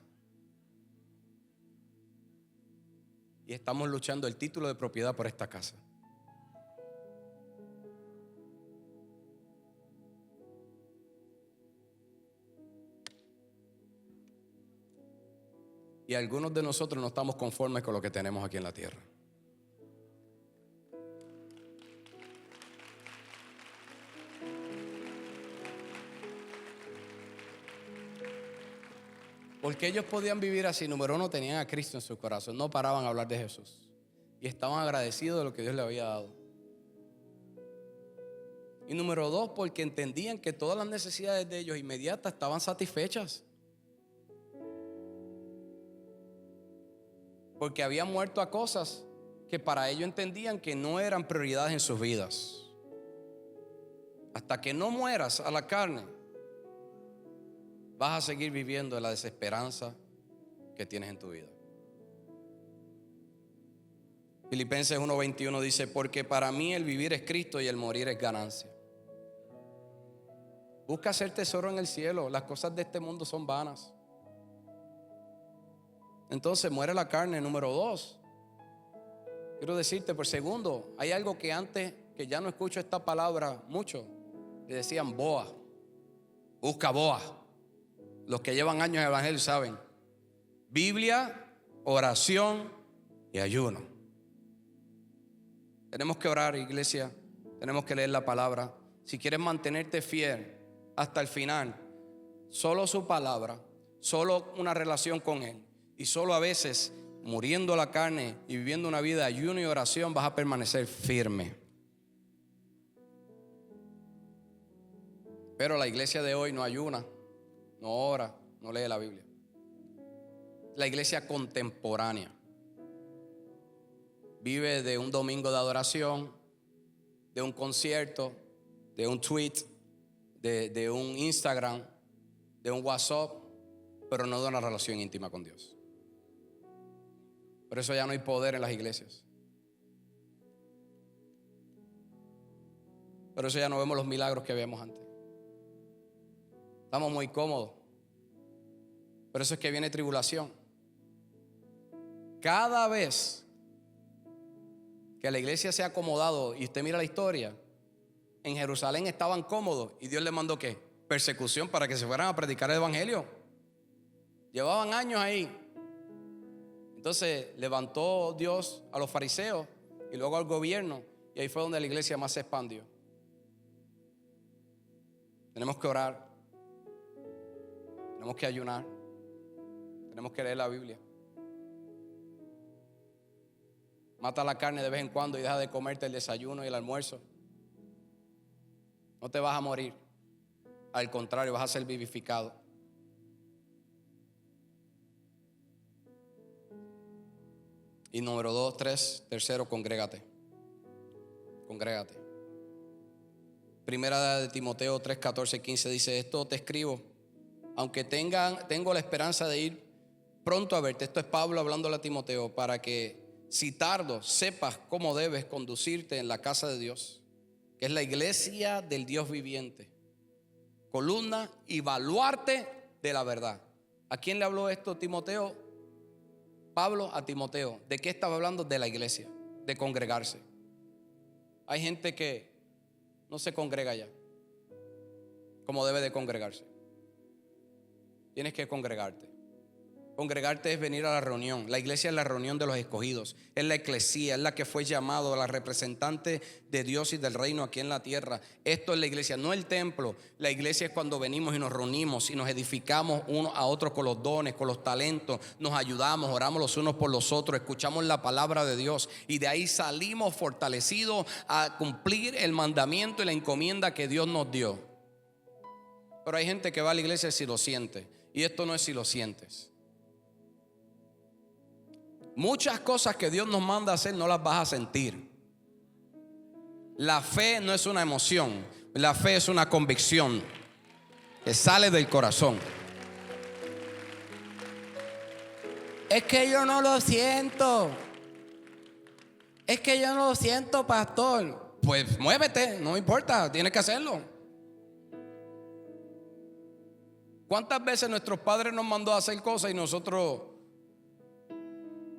Speaker 1: Y estamos luchando el título de propiedad por esta casa. Y algunos de nosotros no estamos conformes con lo que tenemos aquí en la tierra. Porque ellos podían vivir así. Número uno, tenían a Cristo en su corazón. No paraban a hablar de Jesús. Y estaban agradecidos de lo que Dios le había dado. Y número dos, porque entendían que todas las necesidades de ellos inmediatas estaban satisfechas. Porque habían muerto a cosas que para ellos entendían que no eran prioridades en sus vidas. Hasta que no mueras a la carne, vas a seguir viviendo en la desesperanza que tienes en tu vida. Filipenses 1:21 dice: porque para mí el vivir es Cristo y el morir es ganancia. Busca hacer tesoro en el cielo. Las cosas de este mundo son vanas. Entonces muere la carne. Número 2, quiero decirte por segundo, hay algo que antes, que ya no escucho esta palabra mucho, le decían boa. Busca boa. Los que llevan años en el evangelio saben: Biblia, oración y ayuno. Tenemos que orar, iglesia. Tenemos que leer la palabra. Si quieres mantenerte fiel hasta el final, solo su palabra, solo una relación con Él, y solo a veces muriendo la carne y viviendo una vida de ayuno y oración, vas a permanecer firme. Pero la iglesia de hoy no ayuna, no ora, no lee la Biblia. La iglesia contemporánea vive de un domingo de adoración, de un concierto, de un tweet, de un Instagram, de un WhatsApp, pero no de una relación íntima con Dios. Por eso ya no hay poder en las iglesias. Por eso ya no vemos los milagros que veíamos antes. Estamos muy cómodos. Por eso es que viene tribulación. Cada vez que la iglesia se ha acomodado, y usted mira la historia, en Jerusalén estaban cómodos y Dios les mandó ¿qué? Persecución para que se fueran a predicar el evangelio. Llevaban años ahí. Entonces levantó Dios a los fariseos y luego al gobierno, y ahí fue donde la iglesia más se expandió. Tenemos que orar, tenemos que ayunar, tenemos que leer la Biblia. Mata la carne de vez en cuando y deja de comerte el desayuno y el almuerzo. No te vas a morir. Al contrario, vas a ser vivificado. Y número 2, 3, tercero, congrégate. Congrégate. Primera de Timoteo 3, 14, 15 dice: esto te escribo, aunque tengo la esperanza de ir pronto a verte. Esto es Pablo hablándole a Timoteo, para que si tardo sepas cómo debes conducirte en la casa de Dios, que es la iglesia del Dios viviente, columna y baluarte de la verdad. ¿A quién le habló esto Timoteo? Pablo a Timoteo. ¿De qué estaba hablando? De la iglesia, de congregarse. Hay gente que no se congrega ya como debe de congregarse. Tienes que congregarte. Congregarte es venir a la reunión. La iglesia es la reunión de los escogidos. Es la eclesía, es la que fue llamado la representante de Dios y del reino aquí en la tierra. Esto es la iglesia, no el templo. La iglesia es cuando venimos y nos reunimos y nos edificamos unos a otros con los dones, con los talentos. Nos ayudamos, oramos los unos por los otros, escuchamos la palabra de Dios y de ahí salimos fortalecidos a cumplir el mandamiento y la encomienda que Dios nos dio. Pero hay gente que va a la iglesia si lo siente, y esto no es si lo sientes. Muchas cosas que Dios nos manda a hacer no las vas a sentir. La fe no es una emoción, la fe es una convicción que sale del corazón. Es que yo no lo siento. Es que yo no lo siento, pastor. Pues muévete, no importa, tienes que hacerlo. ¿Cuántas veces nuestros padres nos mandó a hacer cosas y nosotros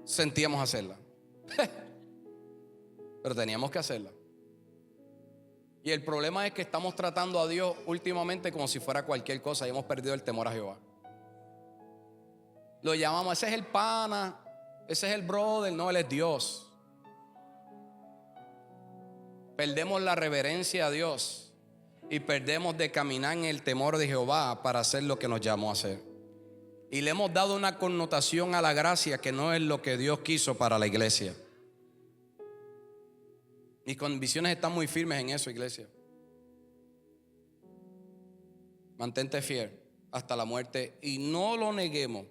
Speaker 1: sentíamos hacerla? Pero teníamos que hacerla. Y el problema es que estamos tratando a Dios últimamente como si fuera cualquier cosa y hemos perdido el temor a Jehová. Lo llamamos, ese es el pana, ese es el brother. No, él es Dios. Perdemos la reverencia a Dios y perdemos de caminar en el temor de Jehová para hacer lo que nos llamó a hacer. Y le hemos dado una connotación a la gracia que no es lo que Dios quiso para la iglesia. Mis convicciones están muy firmes en eso, iglesia. Mantente fiel hasta la muerte y no lo neguemos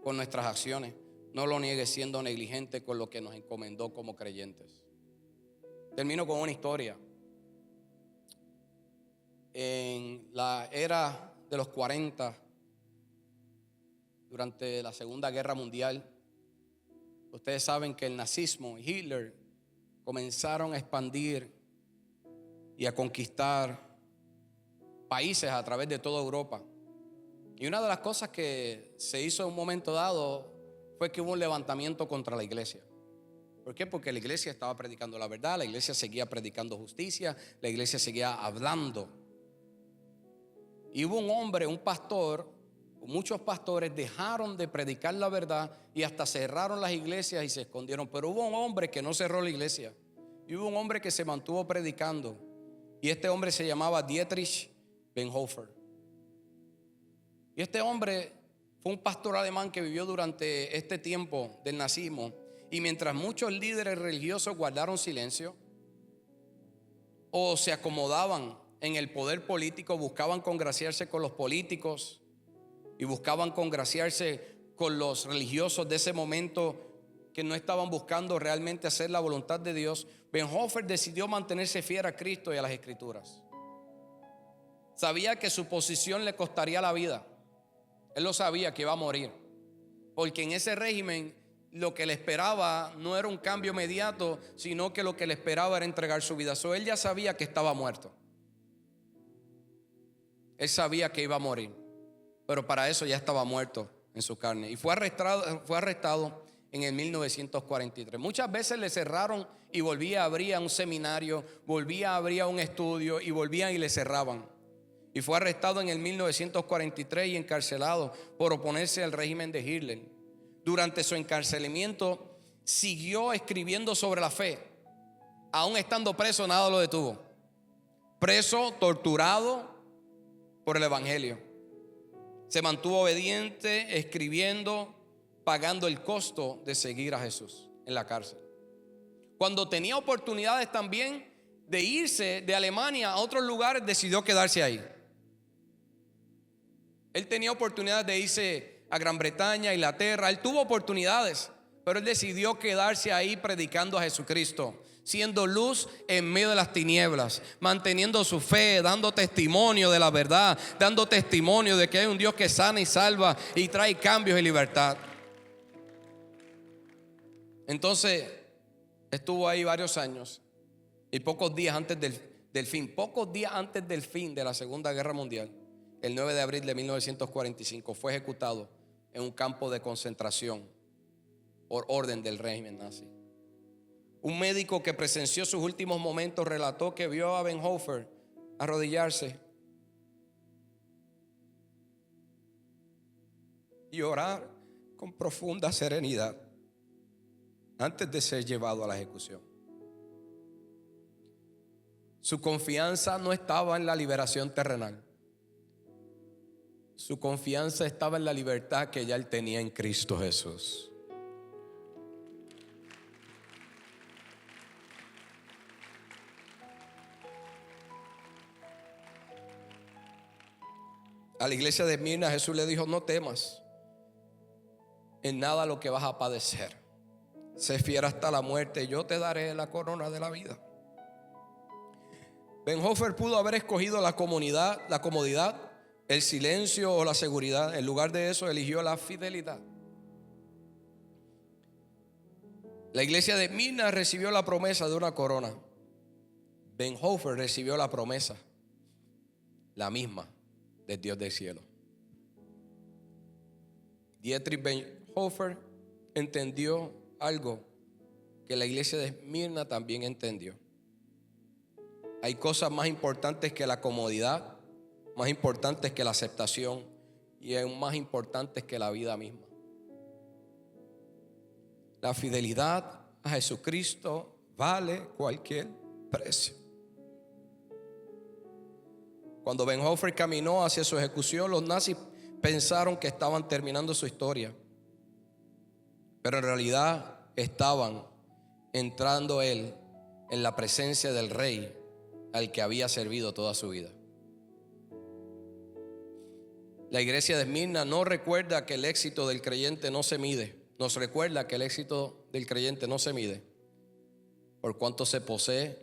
Speaker 1: con nuestras acciones. no lo niegues siendo negligente con lo que nos encomendó como creyentes. Termino con una historia. En la era de los 40, durante la Segunda Guerra Mundial, ustedes saben que el nazismo y Hitler comenzaron a expandir y a conquistar países a través de toda Europa. Y una de las cosas que se hizo en un momento dado fue que hubo un levantamiento contra la iglesia. ¿Por qué? Porque la iglesia estaba predicando la verdad, la iglesia seguía predicando justicia, la iglesia seguía hablando. Y hubo un hombre, un pastor, muchos pastores dejaron de predicar la verdad y hasta cerraron las iglesias y se escondieron. Pero hubo un hombre que no cerró la iglesia y hubo un hombre que se mantuvo predicando. Y este hombre se llamaba Dietrich Bonhoeffer. Y este hombre fue un pastor alemán que vivió durante este tiempo del nazismo. Y mientras muchos líderes religiosos guardaron silencio o se acomodaban en el poder político, buscaban congraciarse con los políticos y buscaban congraciarse con los religiosos de ese momento que no estaban buscando realmente hacer la voluntad de Dios, Bonhoeffer decidió mantenerse fiel a Cristo y a las Escrituras. Sabía que su posición le costaría la vida. Él lo sabía que iba a morir, porque en ese régimen lo que le esperaba no era un cambio inmediato, sino que lo que le esperaba era entregar su vida. Él ya sabía que estaba muerto. Él sabía que iba a morir, pero para eso ya estaba muerto en su carne. Y fue arrestado en el 1943. Muchas veces le cerraron y volvía a abrir un seminario, volvía a abrir un estudio y volvían y le cerraban. Y fue arrestado en el 1943 y encarcelado por oponerse al régimen de Hitler. Durante su encarcelamiento siguió escribiendo sobre la fe. Aún estando preso, nada lo detuvo. Preso, torturado por el evangelio. Se mantuvo obediente, escribiendo, pagando el costo de seguir a Jesús en la cárcel. Cuando tenía oportunidades también de irse de Alemania a otros lugares, decidió quedarse ahí. Él tenía oportunidades de irse a Gran Bretaña, Inglaterra. Él tuvo oportunidades, pero él decidió quedarse ahí predicando a Jesucristo, siendo luz en medio de las tinieblas, manteniendo su fe, dando testimonio de la verdad, dando testimonio de que hay un Dios que sana y salva y trae cambios y libertad. Entonces estuvo ahí varios años y pocos días antes del fin de la Segunda Guerra Mundial, el 9 de abril de 1945, fue ejecutado en un campo de concentración por orden del régimen nazi. Un médico que presenció sus últimos momentos relató que vio a Bonhoeffer arrodillarse y orar con profunda serenidad antes de ser llevado a la ejecución. Su confianza no estaba en la liberación terrenal. Su confianza estaba en la libertad que ya él tenía en Cristo Jesús. A la iglesia de Esmirna Jesús le dijo: no temas en nada lo que vas a padecer. Sé fiel hasta la muerte y yo te daré la corona de la vida. Bonhoeffer pudo haber escogido la comodidad, el silencio o la seguridad. En lugar de eso eligió la fidelidad. La iglesia de Esmirna recibió la promesa de una corona. Bonhoeffer recibió la promesa, la misma, del Dios del cielo. Dietrich Bonhoeffer entendió algo que la iglesia de Esmirna también entendió. Hay cosas más importantes que la comodidad, más importantes que la aceptación y aún más importantes que la vida misma. La fidelidad a Jesucristo vale cualquier precio. Cuando Bonhoeffer caminó hacia su ejecución, los nazis pensaron que estaban terminando su historia, pero en realidad estaban entrando él en la presencia del rey al que había servido toda su vida. La iglesia de Esmirna no recuerda que el éxito del creyente no se mide nos recuerda que el éxito del creyente no se mide por cuánto se posee,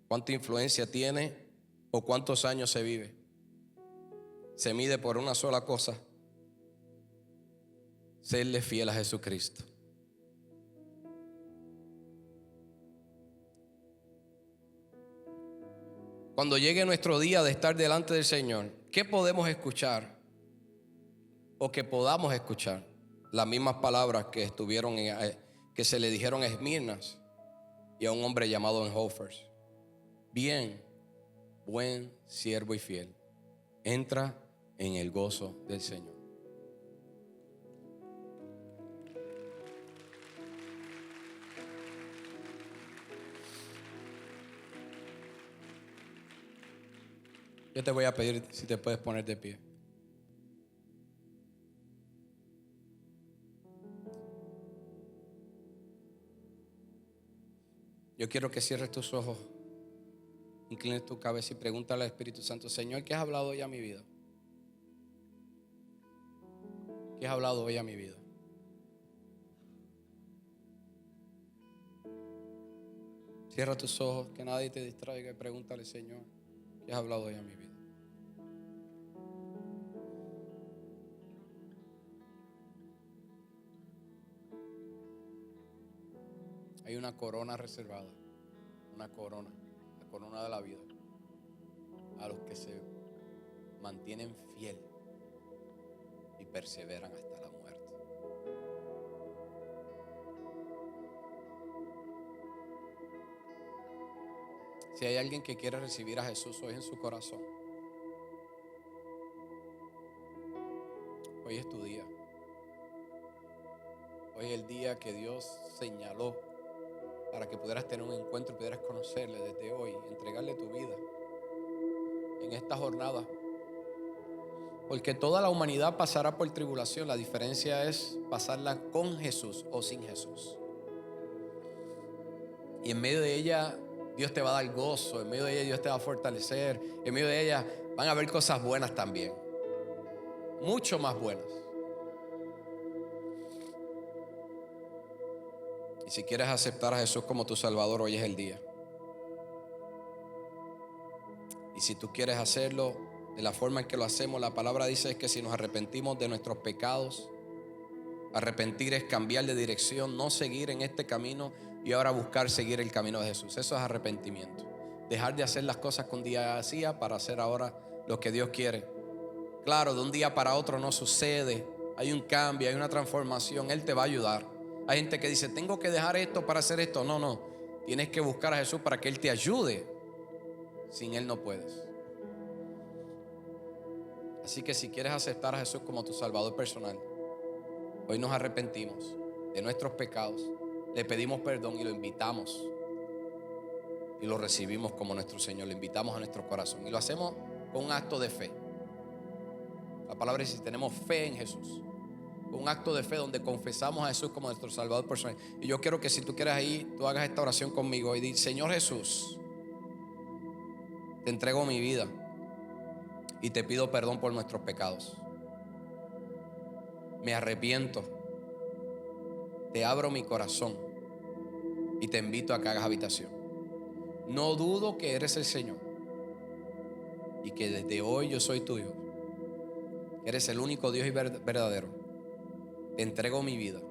Speaker 1: cuánta influencia tiene o cuántos años se vive. Se mide por una sola cosa: serle fiel a Jesucristo. Cuando llegue nuestro día de estar delante del Señor, ¿qué podemos escuchar? O que podamos escuchar las mismas palabras que que se le dijeron a Esmirnas y a un hombre llamado Enhofers. Bien, buen siervo y fiel, entra en el gozo del Señor. Yo te voy a pedir si te puedes poner de pie. Yo quiero que cierres tus ojos, inclines tu cabeza y pregúntale al Espíritu Santo: Señor, ¿qué has hablado hoy a mi vida? ¿Qué has hablado hoy a mi vida? Cierra tus ojos, que nadie te distraiga, y pregúntale: Señor, ¿qué has hablado hoy a mi vida? Hay una corona reservada, una corona, la corona de la vida, a los que se mantienen fiel y perseveran hasta la muerte. Si hay alguien que quiere recibir a Jesús hoy en su corazón, hoy es tu día. Hoy es el día que Dios señaló para que pudieras tener un encuentro y pudieras conocerle desde hoy, entregarle tu vida en esta jornada. Porque toda la humanidad pasará por tribulación. La diferencia es pasarla con Jesús o sin Jesús. Y en medio de ella Dios te va a dar gozo, en medio de ella Dios te va a fortalecer, en medio de ella van a haber cosas buenas también, mucho más buenas. Y si quieres aceptar a Jesús como tu Salvador, hoy es el día. Y si tú quieres hacerlo de la forma en que lo hacemos, la palabra dice que si nos arrepentimos de nuestros pecados, arrepentir es cambiar de dirección, no seguir en este camino y ahora buscar seguir el camino de Jesús. Eso es arrepentimiento. Dejar de hacer las cosas que un día hacía para hacer ahora lo que Dios quiere. Claro, de un día para otro no sucede. Hay un cambio, hay una transformación. Él te va a ayudar. Hay gente que dice: tengo que dejar esto para hacer esto. No. Tienes que buscar a Jesús para que Él te ayude. Sin Él no puedes. Así que si quieres aceptar a Jesús como tu Salvador personal, hoy nos arrepentimos de nuestros pecados, le pedimos perdón y lo invitamos. Y lo recibimos como nuestro Señor. Lo invitamos a nuestro corazón. Y lo hacemos con un acto de fe. La palabra dice: si tenemos fe en Jesús. Un acto de fe donde confesamos a Jesús como nuestro Salvador personal. Y yo quiero que si tú quieres ahí, tú hagas esta oración conmigo y di: Señor Jesús, te entrego mi vida y te pido perdón por nuestros pecados. Me arrepiento, te abro mi corazón y te invito a que hagas habitación. No dudo que eres el Señor y que desde hoy yo soy tuyo. Eres el único Dios y verdadero. Te entrego mi vida,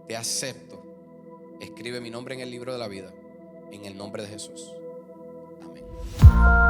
Speaker 1: te acepto. Escribe mi nombre en el libro de la vida, en el nombre de Jesús. Amén.